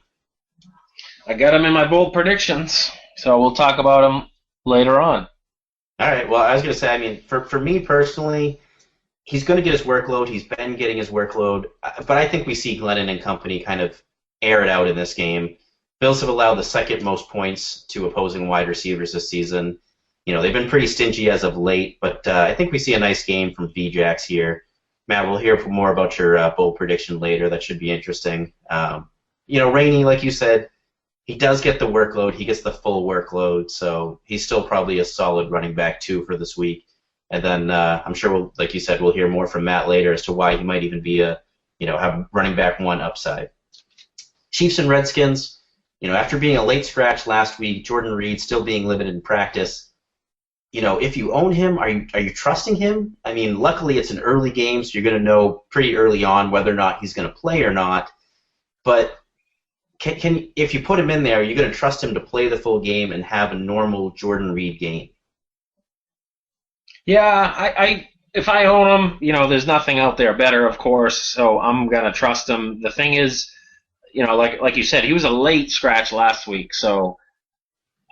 I got him in my bold predictions, so we'll talk about him later on. All right. Well, I was going to say, I mean, for me personally, he's going to get his workload. He's been getting his workload. But I think we see Glennon and company kind of air it out in this game. Bills have allowed the second most points to opposing wide receivers this season. They've been pretty stingy as of late, but I think we see a nice game from VJax here. Matt, we'll hear more about your bold prediction later. That should be interesting. Rainey, like you said, he does get the workload. He gets the full workload, so he's still probably a solid running back, too, for this week. And then I'm sure, like you said, we'll hear more from Matt later as to why he might even be have running back 1 upside. Chiefs and Redskins, after being a late scratch last week, Jordan Reed still being limited in practice. If you own him, are you trusting him? I mean, luckily it's an early game, so you're going to know pretty early on whether or not he's going to play or not. But if you put him in there, you're going to trust him to play the full game and have a normal Jordan Reed game? Yeah, if I own him, there's nothing out there better, of course, so I'm going to trust him. The thing is, like you said, he was a late scratch last week, so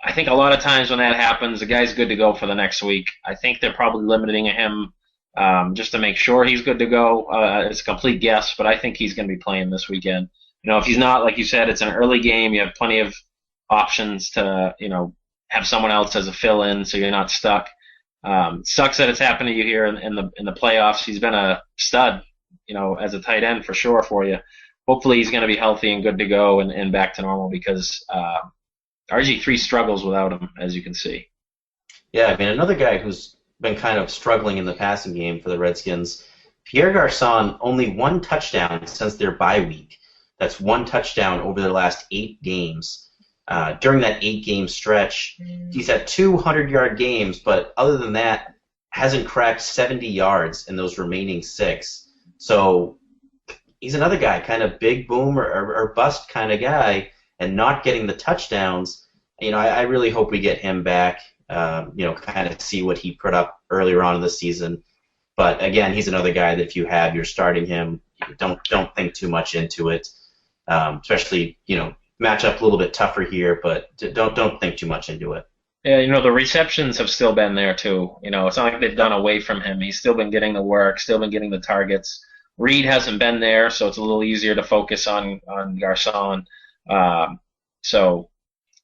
I think a lot of times when that happens, the guy's good to go for the next week. I think they're probably limiting him just to make sure he's good to go. It's a complete guess, but I think he's going to be playing this weekend. if he's not, like you said, it's an early game. You have plenty of options to, have someone else as a fill-in, so you're not stuck. Sucks that it's happened to you here in the playoffs. He's been a stud, as a tight end for sure for you. Hopefully he's going to be healthy and good to go and back to normal because RG3 struggles without him, as you can see. Yeah, I mean, another guy who's been kind of struggling in the passing game for the Redskins, Pierre Garçon, only one touchdown since their bye week. That's one touchdown over their last 8 games. During that 8-game stretch, he's had 200-yard games, but other than that, hasn't cracked 70 yards in those remaining 6. So he's another guy, kind of big boom or bust kind of guy, and not getting the touchdowns. I really hope we get him back, kind of see what he put up earlier on in the season. But again, he's another guy that if you're starting him, don't think too much into it, especially, matchup a little bit tougher here, but don't think too much into it. Yeah, the receptions have still been there too. It's not like they've done away from him. He's still been getting the work, still been getting the targets. Reed hasn't been there, so it's a little easier to focus on Garçon. So,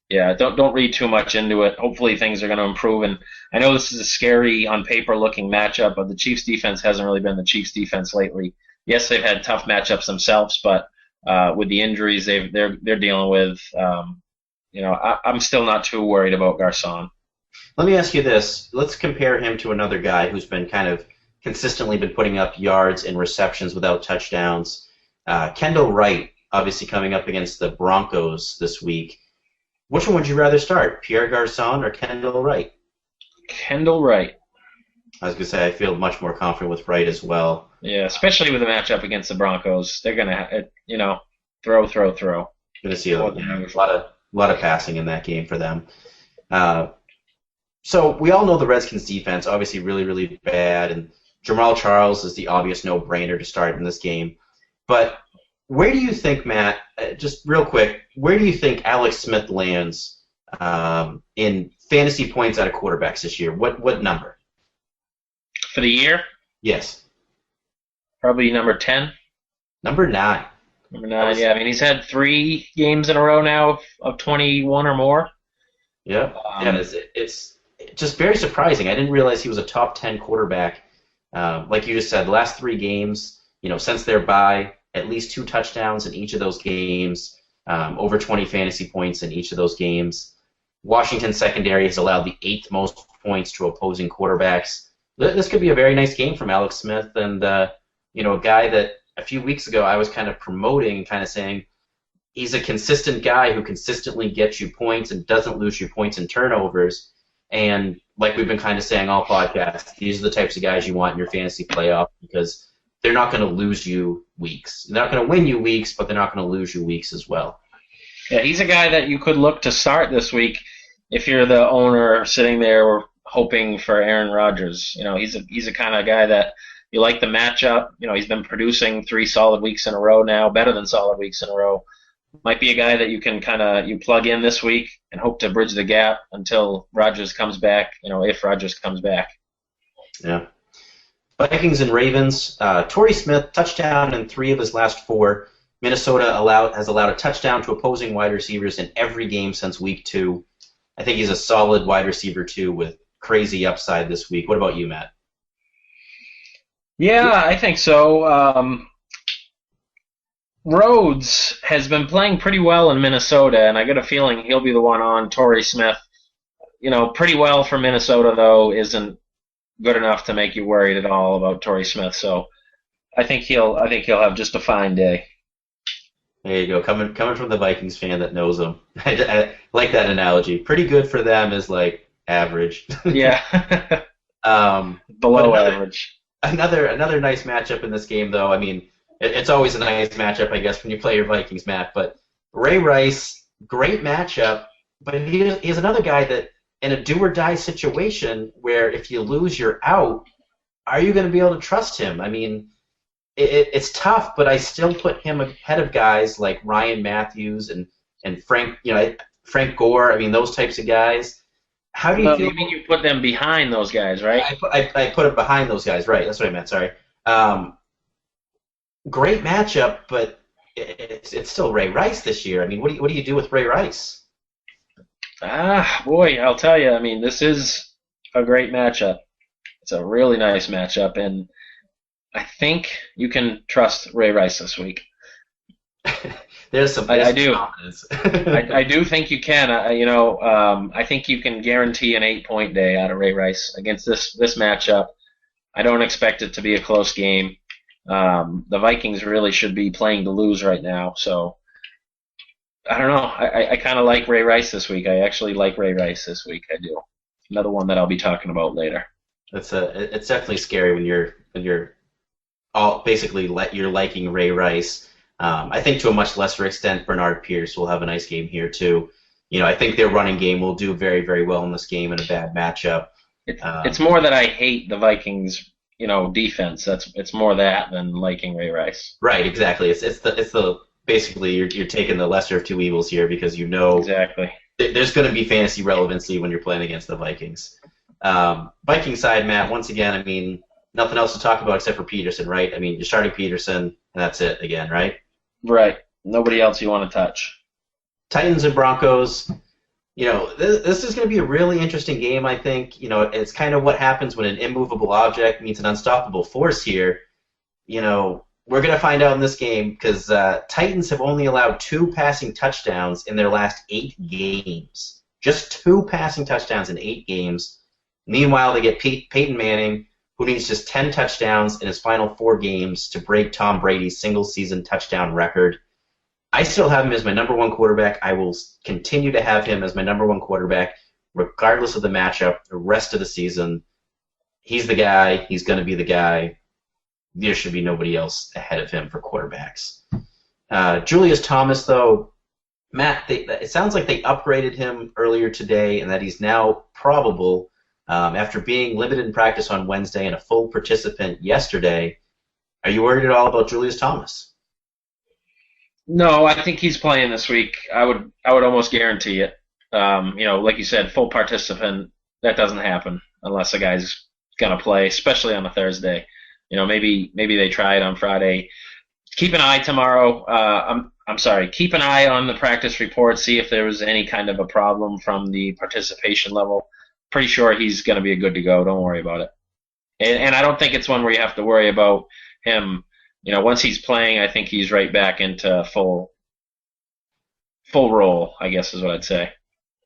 yeah, don't read too much into it. Hopefully things are going to improve. And I know this is a scary, on paper looking matchup, but the Chiefs' defense hasn't really been the Chiefs' defense lately. Yes, they've had tough matchups themselves, but with the injuries they're dealing with, I'm still not too worried about Garçon. Let me ask you this. Let's compare him to another guy who's been kind of consistently been putting up yards and receptions without touchdowns. Kendall Wright, obviously coming up against the Broncos this week. Which one would you rather start, Pierre Garçon or Kendall Wright? Kendall Wright. I was going to say I feel much more confident with Wright as well. Yeah, especially with the matchup against the Broncos. They're going to, throw. Going to see a lot of passing in that game for them. So we all know the Redskins defense, obviously really, really bad, and Jamal Charles is the obvious no-brainer to start in this game. But where do you think, Matt, just real quick, where do you think Alex Smith lands in fantasy points out of quarterbacks this year? What number? For the year? Yes. Probably number 10. Number 9. Number 9, yeah. I mean, he's had 3 games in a row now of 21 or more. Yeah, it's just very surprising. I didn't realize he was a top 10 quarterback. Like you just said, the last 3 games, since their bye, at least 2 touchdowns in each of those games, over 20 fantasy points in each of those games. Washington secondary has allowed the 8th most points to opposing quarterbacks. This could be a very nice game from Alex Smith, and a guy that a few weeks ago I was kind of promoting and kind of saying he's a consistent guy who consistently gets you points and doesn't lose you points in turnovers. And like we've been kind of saying all podcasts, these are the types of guys you want in your fantasy playoff because they're not going to lose you weeks. They're not going to win you weeks, but they're not going to lose you weeks as well. Yeah, he's a guy that you could look to start this week if you're the owner sitting there hoping for Aaron Rodgers. He's a kind of guy that you like the matchup. He's been producing 3 solid weeks in a row now, better than solid weeks in a row. Might be a guy that you can you plug in this week and hope to bridge the gap until Rodgers comes back, if Rodgers comes back. Yeah. Vikings and Ravens. Torrey Smith, touchdown in 3 of his last 4. Minnesota has allowed a touchdown to opposing wide receivers in every game since week 2. I think he's a solid wide receiver, too, with crazy upside this week. What about you, Matt? Yeah, I think so. Rhodes has been playing pretty well in Minnesota, and I get a feeling he'll be the one on Torrey Smith. Pretty well for Minnesota, though, isn't good enough to make you worried at all about Torrey Smith. So I think he'll have just a fine day. There you go. Coming from the Vikings fan that knows him. I like that analogy. Pretty good for them is like average. Yeah. Below average. Another nice matchup in this game, though. I mean, it's always a nice matchup, I guess, when you play your Vikings, Matt. But Ray Rice, great matchup. But he's another guy that in a do-or-die situation where if you lose, you're out, are you going to be able to trust him? I mean, it's tough, but I still put him ahead of guys like Ryan Matthews and Frank, Frank Gore. I mean, those types of guys. How do you feel? You mean you put them behind those guys, right? I put him behind those guys, right? That's what I meant. Sorry. Great matchup, but it's still Ray Rice this year. I mean, what do you do with Ray Rice? Boy, I'll tell you. I mean, this is a great matchup. It's a really nice matchup, and I think you can trust Ray Rice this week. There's some I do. confidence. I do think you can. I think you can guarantee an 8-point day out of Ray Rice against this matchup. I don't expect it to be a close game. The Vikings really should be playing to lose right now. So I don't know. I kind of like Ray Rice this week. I actually like Ray Rice this week. I do. Another one that I'll be talking about later. It's definitely scary when you're all basically you're liking Ray Rice. I think to a much lesser extent, Bernard Pierce will have a nice game here too. I think their running game will do very, very well in this game in a bad matchup. It's more that I hate the Vikings, defense. It's more that than liking Ray Rice. Right, exactly. It's the basically you're taking the lesser of two evils here because exactly there's going to be fantasy relevancy when you're playing against the Vikings. Viking side, Matt. Once again, I mean, nothing else to talk about except for Peterson, right? I mean, you're starting Peterson, and that's it again, right? Right. Nobody else you want to touch. Titans and Broncos. This is going to be a really interesting game, I think. It's kind of what happens when an immovable object meets an unstoppable force here. We're going to find out in this game because Titans have only allowed 2 passing touchdowns in their last 8 games. Just 2 passing touchdowns in 8 games. Meanwhile, they get Peyton Manning, who needs just 10 touchdowns in his final 4 games to break Tom Brady's single-season touchdown record. I still have him as my number 1 quarterback. I will continue to have him as my number 1 quarterback, regardless of the matchup, the rest of the season. He's the guy. He's going to be the guy. There should be nobody else ahead of him for quarterbacks. Julius Thomas, though, Matt, it sounds like they upgraded him earlier today and that he's now probable. After being limited in practice on Wednesday and a full participant yesterday, are you worried at all about Julius Thomas? No, I think he's playing this week. I would almost guarantee it. Like you said, full participant, that doesn't happen unless a guy's gonna play, especially on a Thursday. Maybe they try it on Friday. Keep an eye tomorrow. I'm sorry. Keep an eye on the practice report. See if there was any kind of a problem from the participation level. Pretty sure he's going to be good to go. Don't worry about it. And I don't think it's one where you have to worry about him. Once he's playing, I think he's right back into full role, I guess is what I'd say.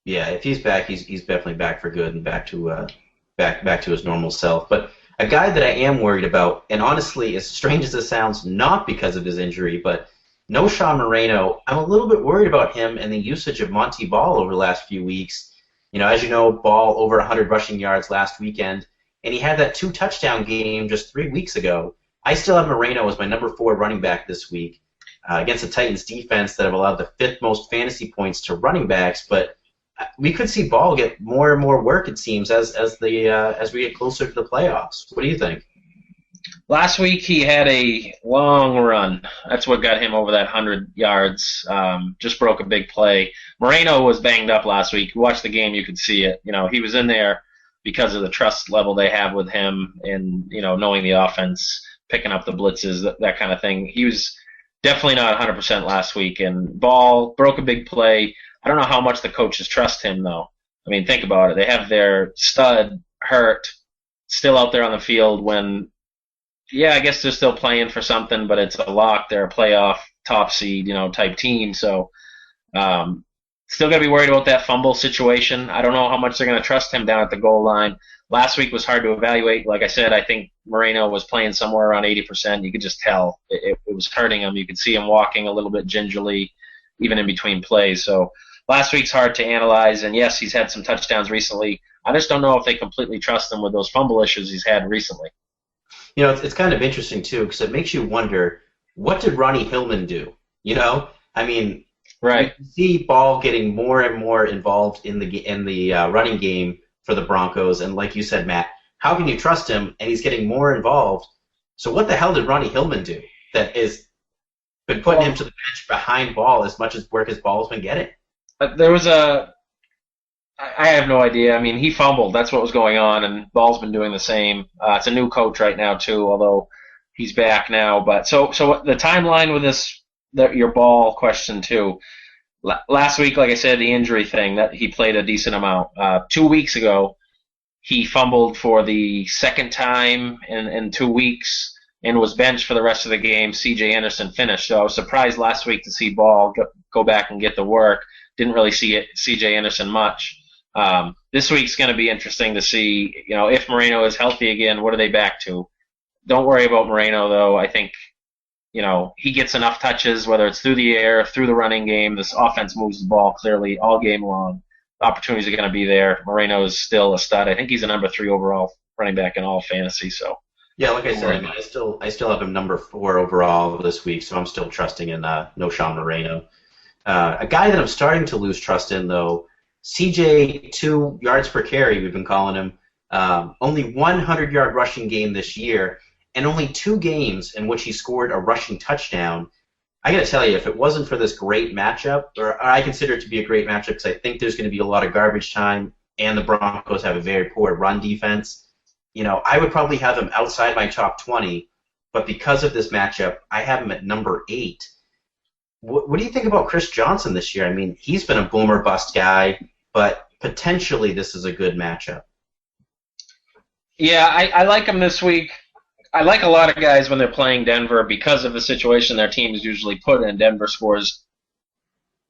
Yeah, if he's back, he's definitely back for good and back to his normal self. But a guy that I am worried about, and honestly, as strange as it sounds, not because of his injury, but no Sean Moreno, I'm a little bit worried about him and the usage of Monty Ball over the last few weeks. As you know, Ball over 100 rushing yards last weekend, and he had that 2-touchdown game just 3 weeks ago. I still have Moreno as my number 4 running back this week against the Titans defense that have allowed the 5th most fantasy points to running backs, but we could see Ball get more and more work, it seems, as we get closer to the playoffs. What do you think? Last week he had a long run. That's what got him over that 100 yards. Just broke a big play. Moreno was banged up last week. You watched the game, you could see it. He was in there because of the trust level they have with him and, knowing the offense, picking up the blitzes, that kind of thing. He was definitely not 100% last week. And Ball broke a big play. I don't know how much the coaches trust him, though. I mean, think about it. They have their stud hurt, still out there on the field when, I guess they're still playing for something, but it's a lock. They're a playoff top seed, type team. So still got to be worried about that fumble situation. I don't know how much they're going to trust him down at the goal line. Last week was hard to evaluate. Like I said, I think Moreno was playing somewhere around 80%. You could just tell it was hurting him. You could see him walking a little bit gingerly, even in between plays. So last week's hard to analyze, and yes, he's had some touchdowns recently. I just don't know if they completely trust him with those fumble issues he's had recently. It's kind of interesting, too, because it makes you wonder, what did Ronnie Hillman do? I mean, right. You see Ball getting more and more involved in the running game for the Broncos, and like you said, Matt, how can you trust him? And he's getting more involved. So what the hell did Ronnie Hillman do that is been putting him to the bench behind Ball as much as work as Ball's been getting? There was I have no idea. I mean, he fumbled. That's what was going on, and Ball's been doing the same. It's a new coach right now, too, although he's back now. But so the timeline with your ball question too. Last week, like I said, the injury thing, that he played a decent amount. 2 weeks ago, he fumbled for the second time in 2 weeks and was benched for the rest of the game. C.J. Anderson finished. So I was surprised last week to see Ball go back and get the work. Didn't really see C.J. Anderson much. This week's going to be interesting to see, if Moreno is healthy again, what are they back to? Don't worry about Moreno, though. I think, he gets enough touches, whether it's through the air, through the running game. This offense moves the ball clearly all game long. The opportunities are going to be there. Moreno is still a stud. I think he's a number 3 overall running back in all fantasy. So yeah, like I said, I still have him number 4 overall this week, so I'm still trusting in no Sean Moreno. A guy that I'm starting to lose trust in, though, CJ 2 yards per carry, we've been calling him. Only 100-yard rushing game this year, and only 2 games in which he scored a rushing touchdown. I got to tell you, if it wasn't for this great matchup, or I consider it to be a great matchup because I think there's going to be a lot of garbage time, and the Broncos have a very poor run defense, I would probably have him outside my top 20, but because of this matchup, I have him at number 8. What do you think about Chris Johnson this year? I mean, he's been a boomer bust guy, but potentially this is a good matchup. Yeah, I like him this week. I like a lot of guys when they're playing Denver because of the situation their team is usually put in. Denver scores,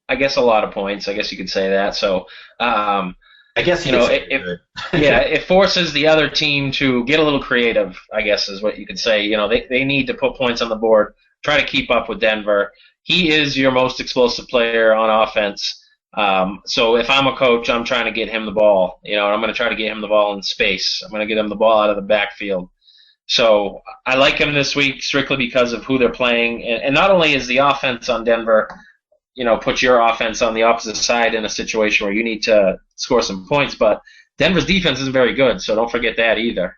I guess, a lot of points. I guess you could say that. So, I guess it forces the other team to get a little creative, I guess is what you could say. They need to put points on the board, try to keep up with Denver. He is your most explosive player on offense. So if I'm a coach, I'm trying to get him the ball. And I'm going to try to get him the ball in space. I'm going to get him the ball out of the backfield. So I like him this week strictly because of who they're playing. And not only is the offense on Denver, put your offense on the opposite side in a situation where you need to score some points, but Denver's defense isn't very good, so don't forget that either.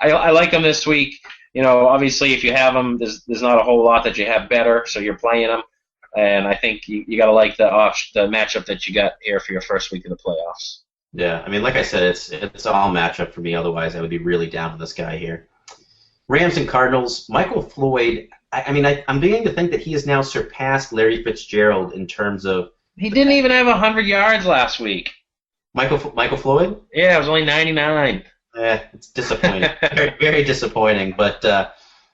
I like him this week. Obviously if you have him, there's not a whole lot that you have better, so you're playing him. And I think you got to like the matchup that you got here for your first week of the playoffs. Yeah, I mean, like I said, it's all matchup for me. Otherwise, I would be really down with this guy here. Rams and Cardinals. Michael Floyd. I'm beginning to think that he has now surpassed Larry Fitzgerald in terms of. He didn't even have 100 yards last week. Michael Floyd? Yeah, it was only 99. It's disappointing. Very, very disappointing. But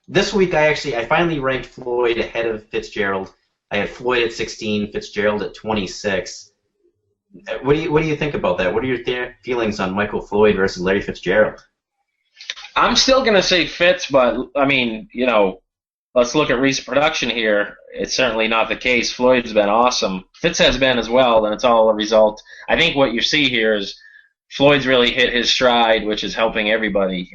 this week, I finally ranked Floyd ahead of Fitzgerald. I had Floyd at 16, Fitzgerald at 26. What do you think about that? What are your feelings on Michael Floyd versus Larry Fitzgerald? I'm still going to say Fitz, but, let's look at recent production here. It's certainly not the case. Floyd's been awesome. Fitz has been as well, and it's all a result. I think what you see here is Floyd's really hit his stride, which is helping everybody.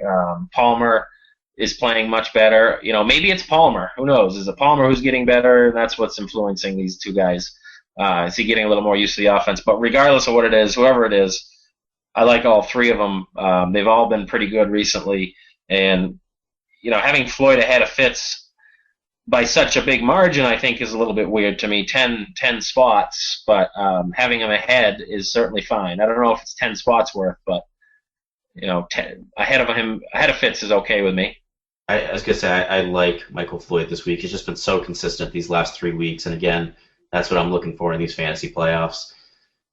Palmer is playing much better. Maybe it's Palmer. Who knows? Is it Palmer who's getting better? That's what's influencing these two guys. Is he getting a little more used to the offense? But regardless of what it is, whoever it is, I like all 3 of them. They've all been pretty good recently. And, having Floyd ahead of Fitz by such a big margin, I think, is a little bit weird to me. 10 spots, but having him ahead is certainly fine. I don't know if it's 10 spots worth, but, 10, ahead of Fitz is okay with me. I was going to say, I like Michael Floyd this week. He's just been so consistent these last 3 weeks. And again, that's what I'm looking for in these fantasy playoffs.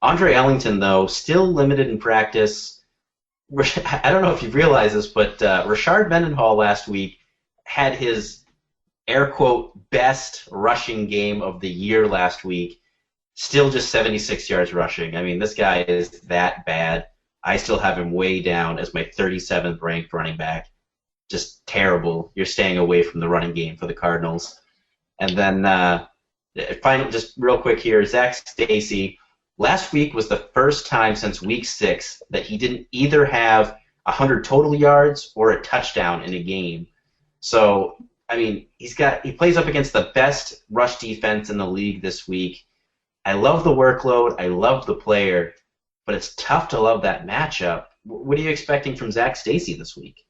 Andre Ellington, though, still limited in practice. I don't know if you've realized this, but Rashard Mendenhall last week had his, air quote, best rushing game of the year last week. Still just 76 yards rushing. I mean, this guy is that bad. I still have him way down as my 37th ranked running back. Just terrible. You're staying away from the running game for the Cardinals. And then finally, just real quick here, Zach Stacy. Last week was the first time since week 6 that he didn't either have 100 total yards or a touchdown in a game. So, he plays up against the best rush defense in the league this week. I love the workload. I love the player. But it's tough to love that matchup. What are you expecting from Zach Stacy this week?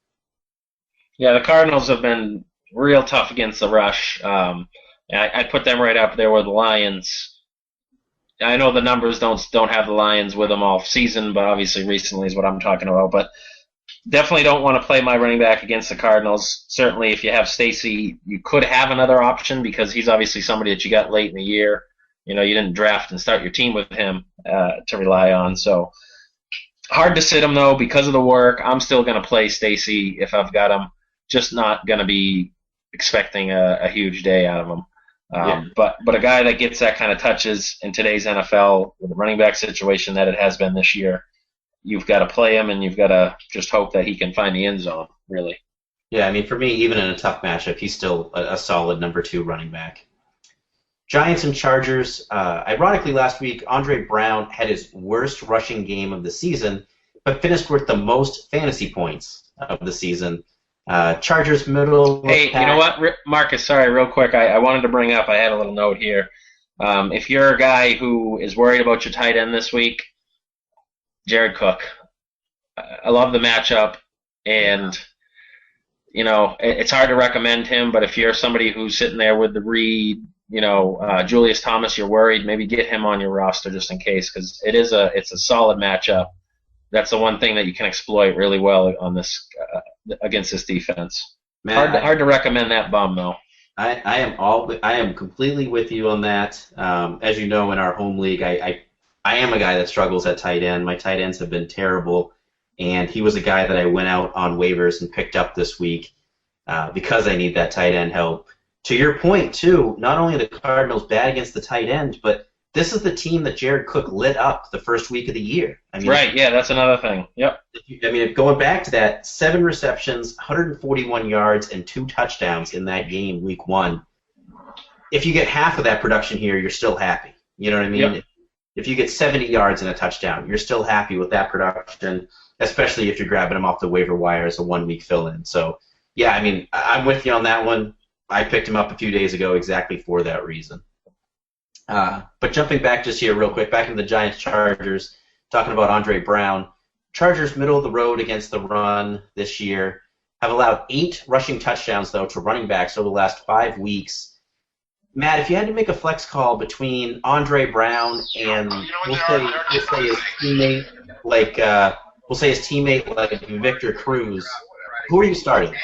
Yeah, the Cardinals have been real tough against the rush. I put them right up there with the Lions. I know the numbers don't have the Lions with them all season, but obviously recently is what I'm talking about. But Definitely don't want to play my running back against the Cardinals. Certainly, if you have Stacy, you could have another option because he's obviously somebody that you got late in the year. You didn't draft and start your team with him to rely on. So hard to sit him though because of the work. I'm still going to play Stacy if I've got him. Just not going to be expecting a huge day out of him. But a guy that gets that kind of touches in today's NFL with the running back situation that it has been this year, you've got to play him and you've got to just hope that he can find the end zone, really. Yeah, I mean, for me, even in a tough matchup, he's still a solid number 2 running back. Giants and Chargers. Ironically, last week, Andre Brown had his worst rushing game of the season, but finished with the most fantasy points of the season. Chargers middle. Hey, you know what, Marcus? Sorry, real quick. I wanted to bring up. I had a little note here. If you're a guy who is worried about your tight end this week, Jared Cook. I love the matchup, and it's hard to recommend him. But if you're somebody who's sitting there with the Reed, Julius Thomas, you're worried. Maybe get him on your roster just in case, because it's a solid matchup. That's the one thing that you can exploit really well on this against this defense. Man, hard to recommend that bum though. I am completely with you on that. As you know, in our home league, I am a guy that struggles at tight end. My tight ends have been terrible, and he was a guy that I went out on waivers and picked up this week because I need that tight end help. To your point, too, not only are the Cardinals bad against the tight end, but this is the team that Jared Cook lit up the first week of the year. Right, yeah, that's another thing. Yep. Going back to that, 7 receptions, 141 yards, and 2 touchdowns in that game, week 1. If you get half of that production here, you're still happy. You know what I mean? Yep. If you get 70 yards and a touchdown, you're still happy with that production, especially if you're grabbing him off the waiver wire as a 1-week fill-in. So, yeah, I'm with you on that one. I picked him up a few days ago exactly for that reason. But jumping back just here real quick, back into the Giants-Chargers, talking about Andre Brown. Chargers middle of the road against the run this year, have allowed 8 rushing touchdowns, though, to running backs over the last 5 weeks. Matt, if you had to make a flex call between Andre Brown and we'll say his teammate like Victor Cruz, who are you starting?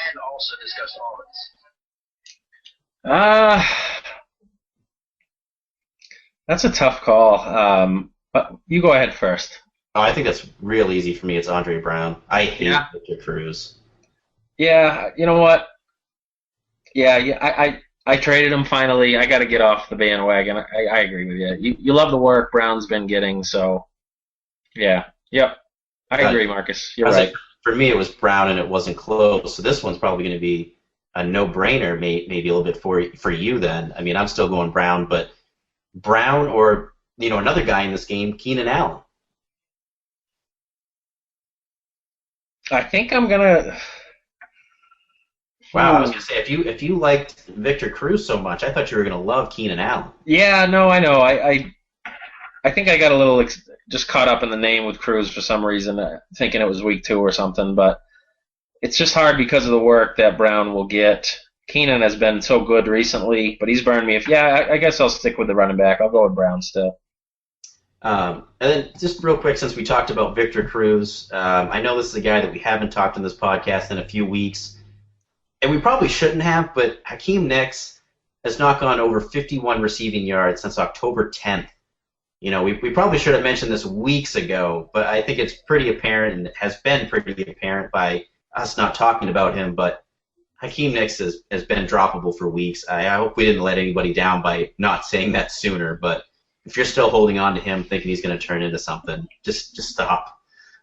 That's a tough call. But you go ahead first. Oh, I think that's real easy for me. It's Andre Brown. I hate Victor Cruz. Yeah, you know what? Yeah, I traded him finally. I got to get off the bandwagon. I agree with you. You love the work Brown's been getting, so yeah. Yep. I agree, Marcus. You're right. For me, it was Brown, and it wasn't close. So this one's probably going to be a no-brainer, maybe a little bit for you then. I'm still going Brown, but Brown or another guy in this game, Keenan Allen. I think I'm gonna. Wow, I was gonna say if you liked Victor Cruz so much, I thought you were gonna love Keenan Allen. Yeah, no, I know. I think I got a little just caught up in the name with Cruz for some reason, thinking it was week 2 or something. But it's just hard because of the work that Brown will get. Keenan has been so good recently, but he's burned me. I guess I'll stick with the running back. I'll go with Brown still. And then just real quick, since we talked about Victor Cruz, I know this is a guy that we haven't talked in this podcast in a few weeks. And we probably shouldn't have, but Hakeem Nicks has not gone over 51 receiving yards since October 10th. We probably should have mentioned this weeks ago, but I think it's pretty apparent and has been pretty apparent by us not talking about him. But Hakeem Nicks has been droppable for weeks. I hope we didn't let anybody down by not saying that sooner. But if you're still holding on to him, thinking he's going to turn into something, just stop.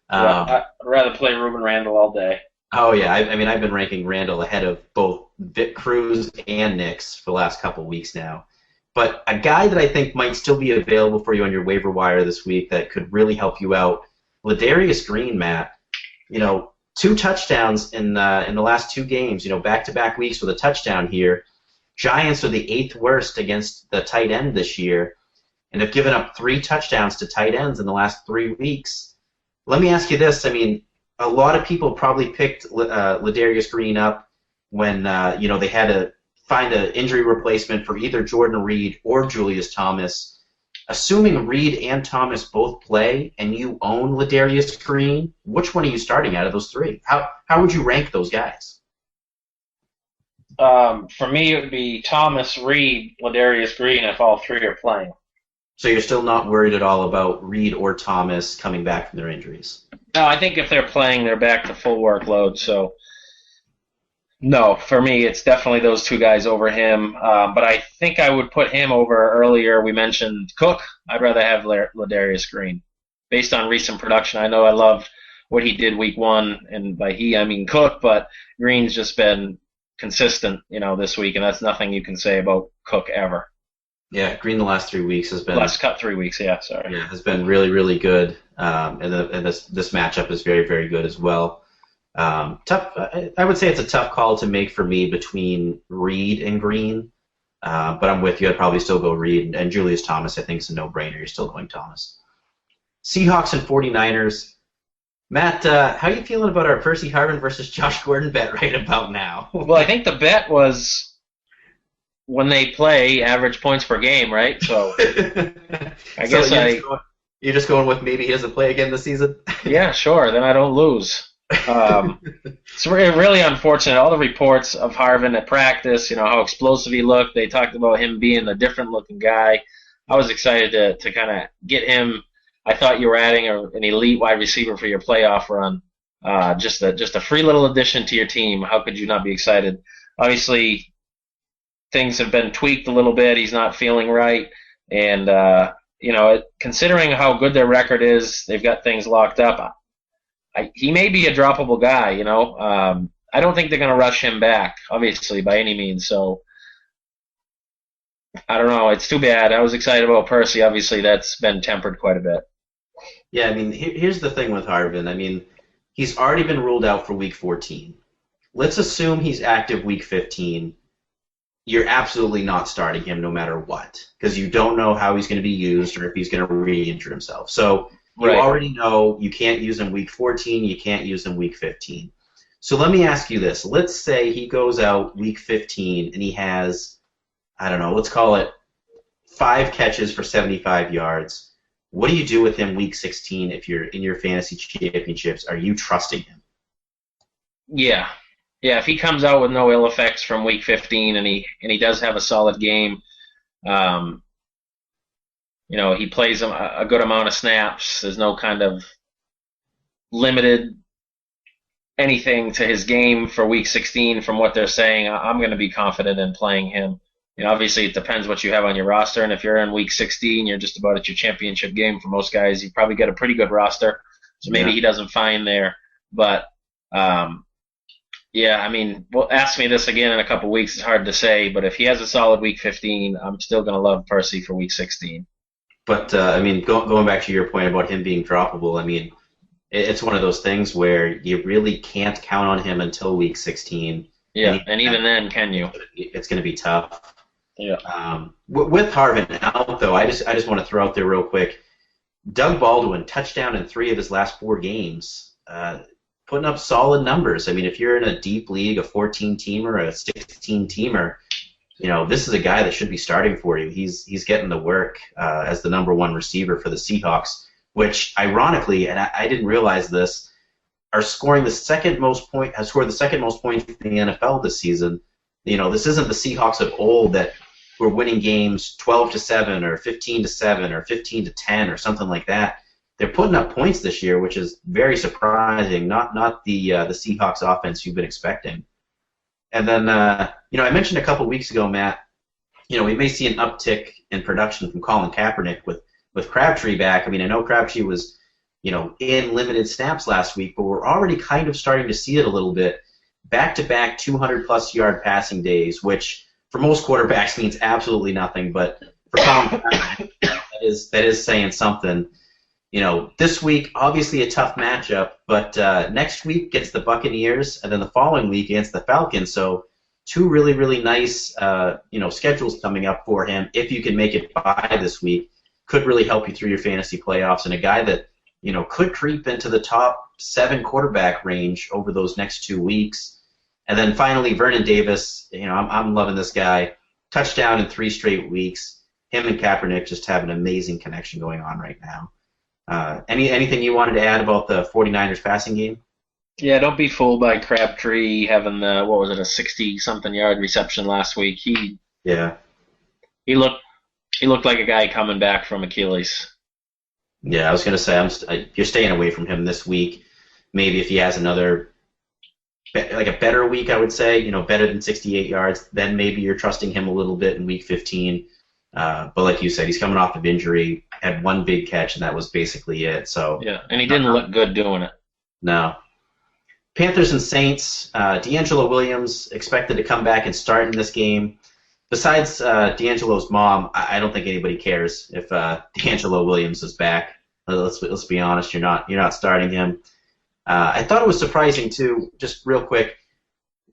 I'd rather play Ruben Randall all day. Oh, yeah. I've been ranking Randall ahead of both Vic Cruz and Nicks for the last couple of weeks now. But a guy that I think might still be available for you on your waiver wire this week that could really help you out, Ladarius Green, Matt. 2 touchdowns in the last 2 games, back-to-back weeks with a touchdown here. Giants are the 8th worst against the tight end this year and have given up 3 touchdowns to tight ends in the last 3 weeks. Let me ask you this. A lot of people probably picked Ladarius Green up when they had to find an injury replacement for either Jordan Reed or Julius Thomas. Assuming Reed and Thomas both play and you own Ladarius Green, which one are you starting out of those three? How would you rank those guys? For me, it would be Thomas, Reed, Ladarius Green if all three are playing. So you're still not worried at all about Reed or Thomas coming back from their injuries? No, I think if they're playing, they're back to full workload. So, no, for me, it's definitely those two guys over him. But I think I would put him over earlier. We mentioned Cook. I'd rather have Ladarius Green. Based on recent production, I know I loved what he did week one, and by he, I mean Cook, but Green's just been consistent, this week, and that's nothing you can say about Cook ever. Yeah, Green the last 3 weeks has been... Last cut 3 weeks, yeah, sorry. Yeah, has been really, really good, and this matchup is very, very good as well. Tough. I would say it's a tough call to make for me between Reed and Green, but I'm with you. I'd probably still go Reed, and Julius Thomas I think is a no-brainer. You're still going Thomas. Seahawks and 49ers. Matt, how are you feeling about our Percy Harvin versus Josh Gordon bet right about now? Well, I think the bet was when they play average points per game, right? So I guess you're just going with maybe he doesn't play again this season? Yeah, sure. Then I don't lose. It's really unfortunate. All the reports of Harvin at practice, how explosive he looked. They talked about him being a different-looking guy. I was excited to kind of get him. I thought you were adding an elite wide receiver for your playoff run. Just a free little addition to your team. How could you not be excited? Obviously, things have been tweaked a little bit. He's not feeling right, and considering how good their record is, they've got things locked up. He may be a droppable guy. I don't think they're going to rush him back, obviously, by any means. So I don't know. It's too bad. I was excited about Percy. Obviously, that's been tempered quite a bit. Yeah, I mean, here's the thing with Harvin. I mean, he's already been ruled out for Week 14. Let's assume he's active Week 15. You're absolutely not starting him no matter what, because you don't know how he's going to be used or if he's going to re-injure himself. So you already know you can't use him Week 14, you can't use him Week 15. So let me ask you this. Let's say he goes out Week 15 and he has, I don't know, let's call it 5 catches for 75 yards. What do you do with him Week 16 if you're in your fantasy championships? Are you trusting him? Yeah. Yeah, if he comes out with no ill effects from Week 15 and he does have a solid game, he plays a good amount of snaps. There's no kind of limited anything to his game for Week 16 from what they're saying. I'm going to be confident in playing him. Obviously, it depends what you have on your roster, and if you're in Week 16, you're just about at your championship game. For most guys, you probably get a pretty good roster, so maybe he doesn't find there. But, ask me this again in a couple weeks. It's hard to say, but if he has a solid Week 15, I'm still going to love Percy for Week 16. But, going back to your point about him being droppable, it's one of those things where you really can't count on him until Week 16. Yeah, and even then, can you? It's going to be tough. Yeah. With Harvin out, though, I just want to throw out there real quick, Doug Baldwin, touchdown in 3 of his last 4 games, putting up solid numbers. If you're in a deep league, a 14-teamer, a 16-teamer, this is a guy that should be starting for you. He's getting the work as the number 1 receiver for the Seahawks, which, ironically, and I didn't realize this, are scoring has scored the second most points in the NFL this season. This isn't the Seahawks of old that were winning games 12-7 or 15-7 or 15-10 or something like that. They're putting up points this year, which is very surprising. Not the Seahawks offense you've been expecting. And then I mentioned a couple weeks ago, Matt, we may see an uptick in production from Colin Kaepernick with Crabtree back. I know Crabtree was in limited snaps last week, but we're already kind of starting to see it a little bit. Back-to-back 200-plus yard passing days, which for most quarterbacks means absolutely nothing, but for Colin Kaepernick, that is saying something. This week, obviously a tough matchup, but next week gets the Buccaneers, and then the following week against the Falcons, so 2 really, really nice schedules coming up for him. If you can make it by this week, could really help you through your fantasy playoffs, and a guy that could creep into the top 7 quarterback range over those next 2 weeks. And then finally, Vernon Davis, I'm loving this guy. Touchdown in 3 straight weeks. him and Kaepernick just have an amazing connection going on right now. Anything you wanted to add about the 49ers passing game? Yeah, don't be fooled by Crabtree having the, what was it, a 60-something yard reception last week. He looked like a guy coming back from Achilles. Yeah, I was going to say you're staying away from him this week. Maybe if he has another, like a better week, I would say, better than 68 yards, then maybe you're trusting him a little bit in week 15. But like you said, he's coming off of injury, had one big catch, and that was basically it. So yeah, and he didn't look good doing it. No. Panthers and Saints, D'Angelo Williams expected to come back and start in this game. Besides D'Angelo's mom, I don't think anybody cares if D'Angelo Williams is back. Let's be honest, you're not starting him. I thought it was surprising too. Just real quick,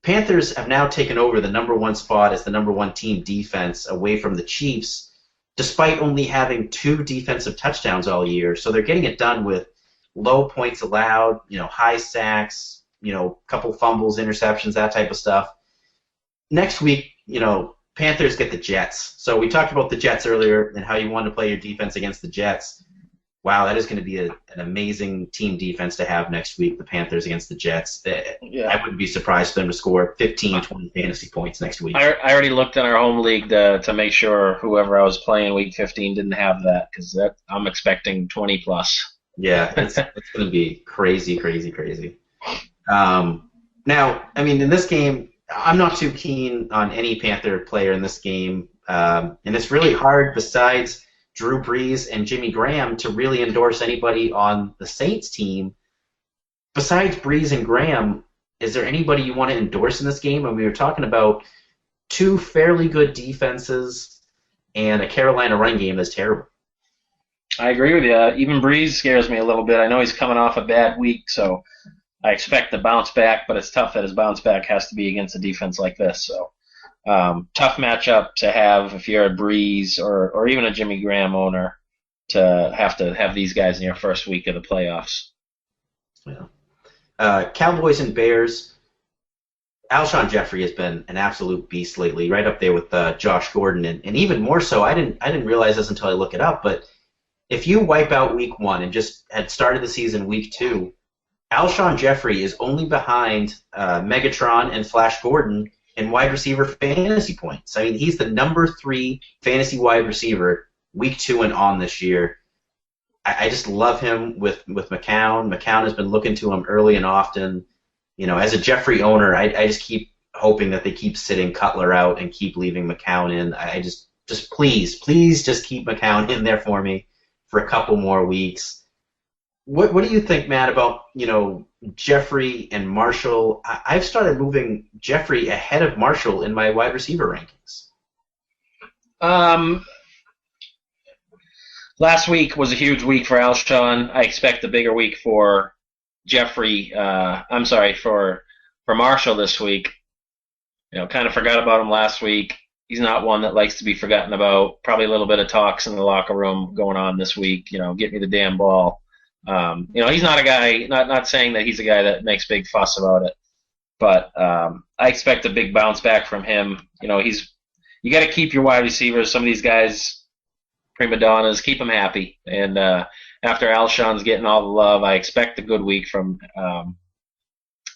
Panthers have now taken over the number one spot as the number one team defense away from the Chiefs, despite only having 2 defensive touchdowns all year. So they're getting it done with low points allowed, high sacks, couple fumbles, interceptions, that type of stuff. Next week, Panthers get the Jets. So we talked about the Jets earlier and how you want to play your defense against the Jets. Wow, that is going to be an amazing team defense to have next week, the Panthers against the Jets. Yeah. I wouldn't be surprised for them to score 15, 20 fantasy points next week. I already looked in our home league to make sure whoever I was playing week 15 didn't have that, because I'm expecting 20 plus. Yeah, it's going to be crazy, crazy, crazy. Now, in this game, I'm not too keen on any Panther player in this game, and it's really hard besides Drew Brees and Jimmy Graham to really endorse anybody on the Saints team. Besides Brees and Graham, is there anybody you want to endorse in this game? And we were talking about 2 fairly good defenses and a Carolina run game that's terrible. I agree with you. Even Brees scares me a little bit. I know he's coming off a bad week, so I expect to bounce back, but it's tough that his bounce back has to be against a defense like this. So tough matchup to have if you're a Breeze or even a Jimmy Graham owner to have these guys in your first week of the playoffs. Yeah. Cowboys and Bears. Alshon Jeffrey has been an absolute beast lately, right up there with Josh Gordon, and even more so. I didn't realize this until I looked it up, but if you wipe out week 1 and just had started the season week 2, Alshon Jeffrey is only behind Megatron and Flash Gordon in wide receiver fantasy points. He's the number 3 fantasy wide receiver week 2 and on this year. I just love him with McCown. McCown has been looking to him early and often. As a Jeffrey owner, I just keep hoping that they keep sitting Cutler out and keep leaving McCown in. I just please just keep McCown in there for me for a couple more weeks. What do you think, Matt, about Jeffrey and Marshall? I've started moving Jeffrey ahead of Marshall in my wide receiver rankings. Last week was a huge week for Alshon. I expect a bigger week for Jeffrey. For Marshall this week. Kind of forgot about him last week. He's not one that likes to be forgotten about. Probably a little bit of talks in the locker room going on this week. Get me the damn ball. He's not a guy, not saying that he's a guy that makes big fuss about it, but I expect a big bounce back from him. You got to keep your wide receivers, some of these guys, prima donnas, keep them happy. And after Alshon's getting all the love, I expect a good week from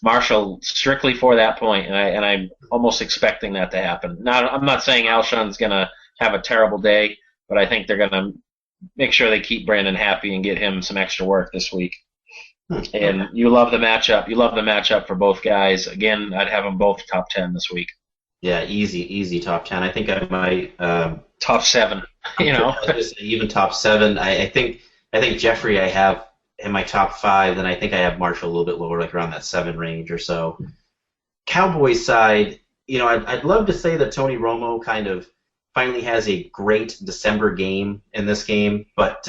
Marshall strictly for that point, and I'm almost expecting that to happen. Now, I'm not saying Alshon's going to have a terrible day, but I think they're going to make sure they keep Brandon happy and get him some extra work this week. And you love the matchup. You love the matchup for both guys. Again, I'd have them both top 10 this week. Yeah, easy top 10. I think I might top 7. Even top 7. I think Jeffrey I have in my top 5. Then I think I have Marshall a little bit lower, like around that 7 range or so. Cowboys side, I'd love to say that Tony Romo kind of finally has a great December game in this game, but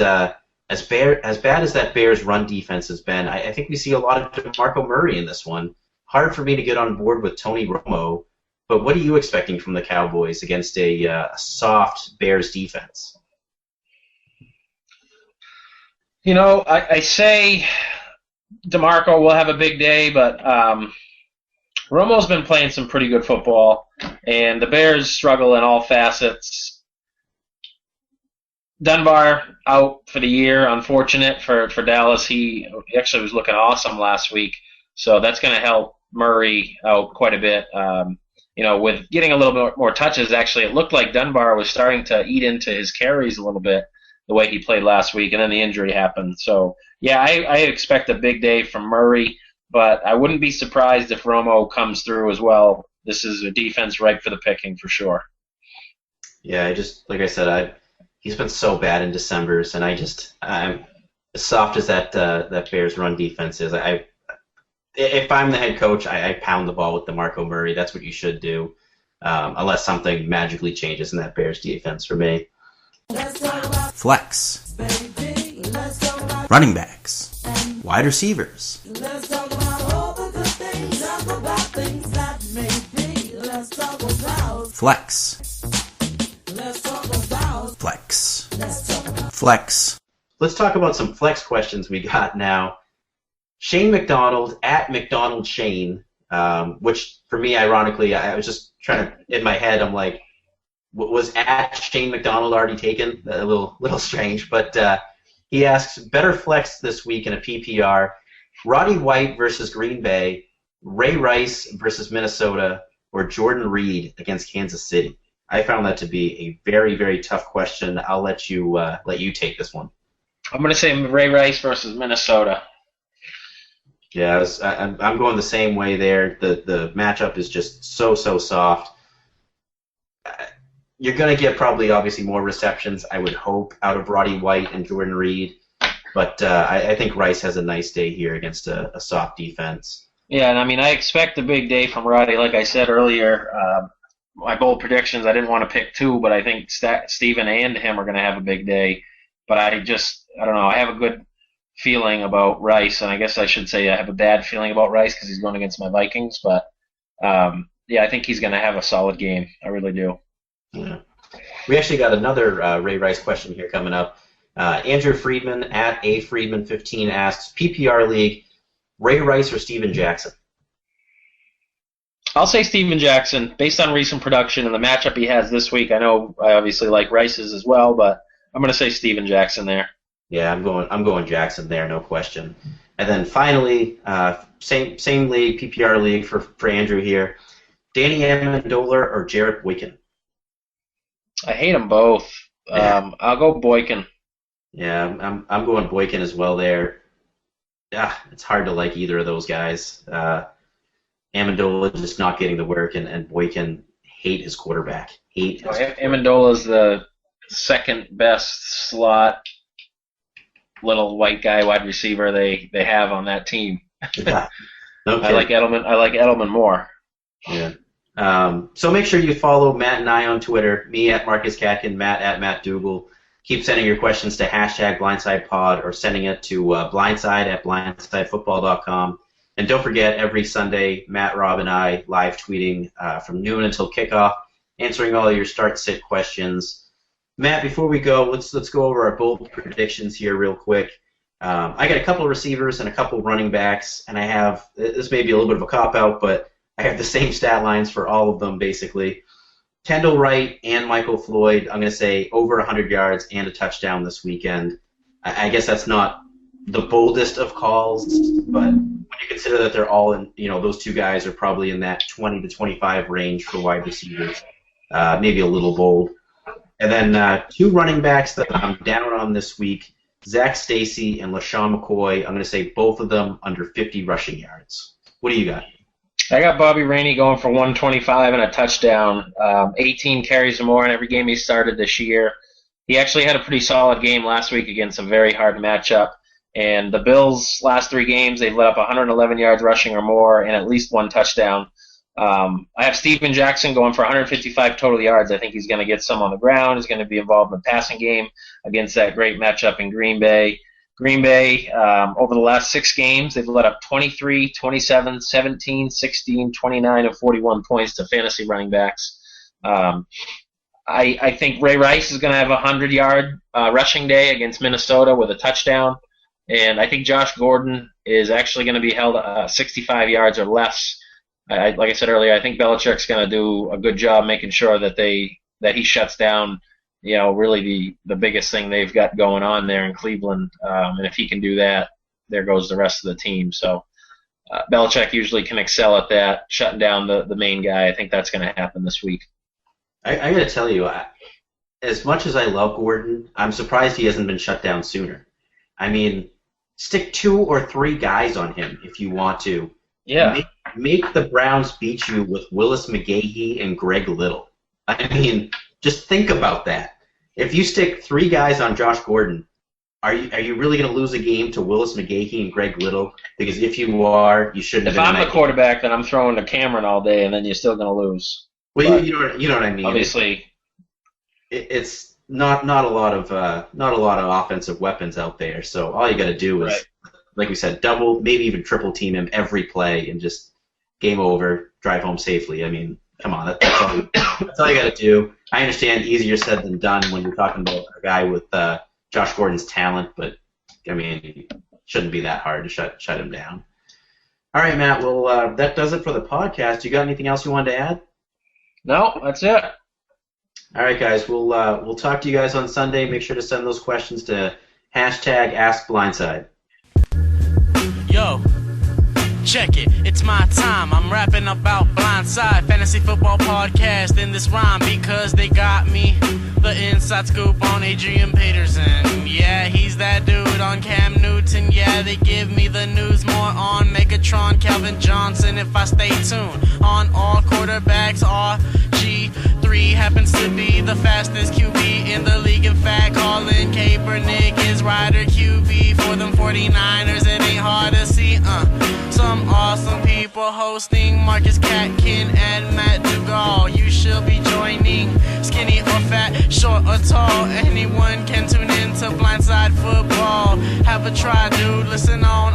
as bad as that Bears run defense has been, I think we see a lot of DeMarco Murray in this one. Hard for me to get on board with Tony Romo, but what are you expecting from the Cowboys against a soft Bears defense? I say DeMarco will have a big day, but Romo's been playing some pretty good football, and the Bears struggle in all facets. Dunbar out for the year. Unfortunate for Dallas. He actually was looking awesome last week, so that's going to help Murray out quite a bit. With getting a little bit more touches, actually, it looked like Dunbar was starting to eat into his carries a little bit the way he played last week, and then the injury happened. So, yeah, I expect a big day from Murray, but I wouldn't be surprised if Romo comes through as well. This is a defense ripe for the picking for sure. Yeah, like I said, he's been so bad in December's, and I'm as soft as that Bears run defense is. If I'm the head coach, I pound the ball with DeMarco Murray. That's what you should do, unless something magically changes in that Bears defense for me. Flex, running backs, wide receivers. Flex. Flex. Flex. Let's talk about some flex questions we got now. Shane McDonald at McDonald Shane, which for me, ironically, I was just trying to, in my head, I'm like, was at Shane McDonald already taken? A little strange, but he asks, better flex this week in a PPR, Roddy White versus Green Bay, Ray Rice versus Minnesota, or Jordan Reed against Kansas City? I found that to be a very, very tough question. I'll let you take this one. I'm going to say Ray Rice versus Minnesota. Yeah, I'm going the same way there. The matchup is just so soft. You're going to get probably obviously more receptions, I would hope, out of Roddy White and Jordan Reed. But I think Rice has a nice day here against a soft defense. Yeah, and I mean, I expect a big day from Roddy. Like I said earlier, my bold predictions, I didn't want to pick two, but I think Steven and him are going to have a big day. But I don't know, I have a good feeling about Rice, and I guess I should say I have a bad feeling about Rice because he's going against my Vikings. But, yeah, I think he's going to have a solid game. I really do. Yeah. We actually got another Ray Rice question here coming up. Andrew Friedman at AFriedman15 asks, PPR League, Ray Rice or Steven Jackson? I'll say Steven Jackson, based on recent production and the matchup he has this week. I know I obviously like Rice's as well, but I'm going to say Steven Jackson there. Yeah, I'm going Jackson there, no question. And then finally, same league, PPR league for Andrew here. Danny Amendola or Jarrett Boykin? I hate them both. Yeah. I'll go Boykin. Yeah, I'm going Boykin as well there. It's hard to like either of those guys. Amendola just not getting the work, and Boykin hate his quarterback. Amendola's the second best slot little white guy wide receiver they have on that team. Yeah. Okay. I like Edelman more. Yeah. So make sure you follow Matt and I on Twitter, me at Marcus Katkin, Matt at Matt Dugal. Keep sending your questions to #BlindsidePod or sending it to blindside@blindsidefootball.com. And don't forget, every Sunday, Matt, Rob, and I live tweeting from noon until kickoff, answering all your start-sit questions. Matt, before we go, let's go over our bold predictions here real quick. I got a couple of receivers and a couple of running backs, and I have, this may be a little bit of a cop-out, but I have the same stat lines for all of them, basically. Kendall Wright and Michael Floyd, I'm going to say over 100 yards and a touchdown this weekend. I guess that's not the boldest of calls, but when you consider that they're all in, those two guys are probably in that 20 to 25 range for wide receivers, maybe a little bold. And then two running backs that I'm down on this week, Zach Stacy and LaShawn McCoy. I'm going to say both of them under 50 rushing yards. What do you got? I got Bobby Rainey going for 125 and a touchdown, 18 carries or more in every game he started this year. He actually had a pretty solid game last week against a very hard matchup. And the Bills' last three games, they've let up 111 yards rushing or more and at least one touchdown. I have Steven Jackson going for 155 total yards. I think he's going to get some on the ground. He's going to be involved in the passing game against that great matchup in Green Bay. Green Bay, over the last 6 games, they've let up 23, 27, 17, 16, 29, and 41 points to fantasy running backs. I think Ray Rice is going to have a 100-yard rushing day against Minnesota with a touchdown. And I think Josh Gordon is actually going to be held 65 yards or less. Like I said earlier, I think Belichick's going to do a good job making sure that he shuts down really the biggest thing they've got going on there in Cleveland. And if he can do that, there goes the rest of the team. So Belichick usually can excel at that, shutting down the main guy. I think that's going to happen this week. I got to tell you, as much as I love Gordon, I'm surprised he hasn't been shut down sooner. I mean, stick 2 or 3 guys on him if you want to. Yeah. Make the Browns beat you with Willis McGahee and Greg Little. I mean, just think about that. If you stick 3 guys on Josh Gordon, are you really going to lose a game to Willis McGahee and Greg Little? Because if you are, you shouldn't have If been. I'm the quarterback, then I'm throwing to Cameron all day, and then you're still going to lose. Well, you know what I mean. Obviously, it's not a lot of offensive weapons out there. So all you got to do is, right, like we said, double, maybe even triple team him every play, and just game over, drive home safely. I mean, come on, that's all you got to do. I understand easier said than done when you're talking about a guy with Josh Gordon's talent, but I mean, it shouldn't be that hard to shut him down. All right, Matt. Well, that does it for the podcast. You got anything else you wanted to add? no, that's it. All right, guys. We'll talk to you guys on Sunday. Make sure to send those questions to #AskBlindside. Yo, check it, it's my time. I'm rapping about Blindside, fantasy football podcast in this rhyme because they got me the inside scoop on Adrian Peterson. Yeah, he's that dude on Cam Newton. Yeah, they give me the news more on Megatron, Calvin Johnson if I stay tuned. On all quarterbacks, RG3 happens to be the fastest QB in the league. In fact, Colin Kaepernick is rider QB for them 49ers. It ain't hard to see, Some awesome people hosting Marcus Katkin and Matt Dugal. You should be joining. Skinny or fat, short or tall, anyone can tune in to Blindside Football. Have a try, dude. Listen on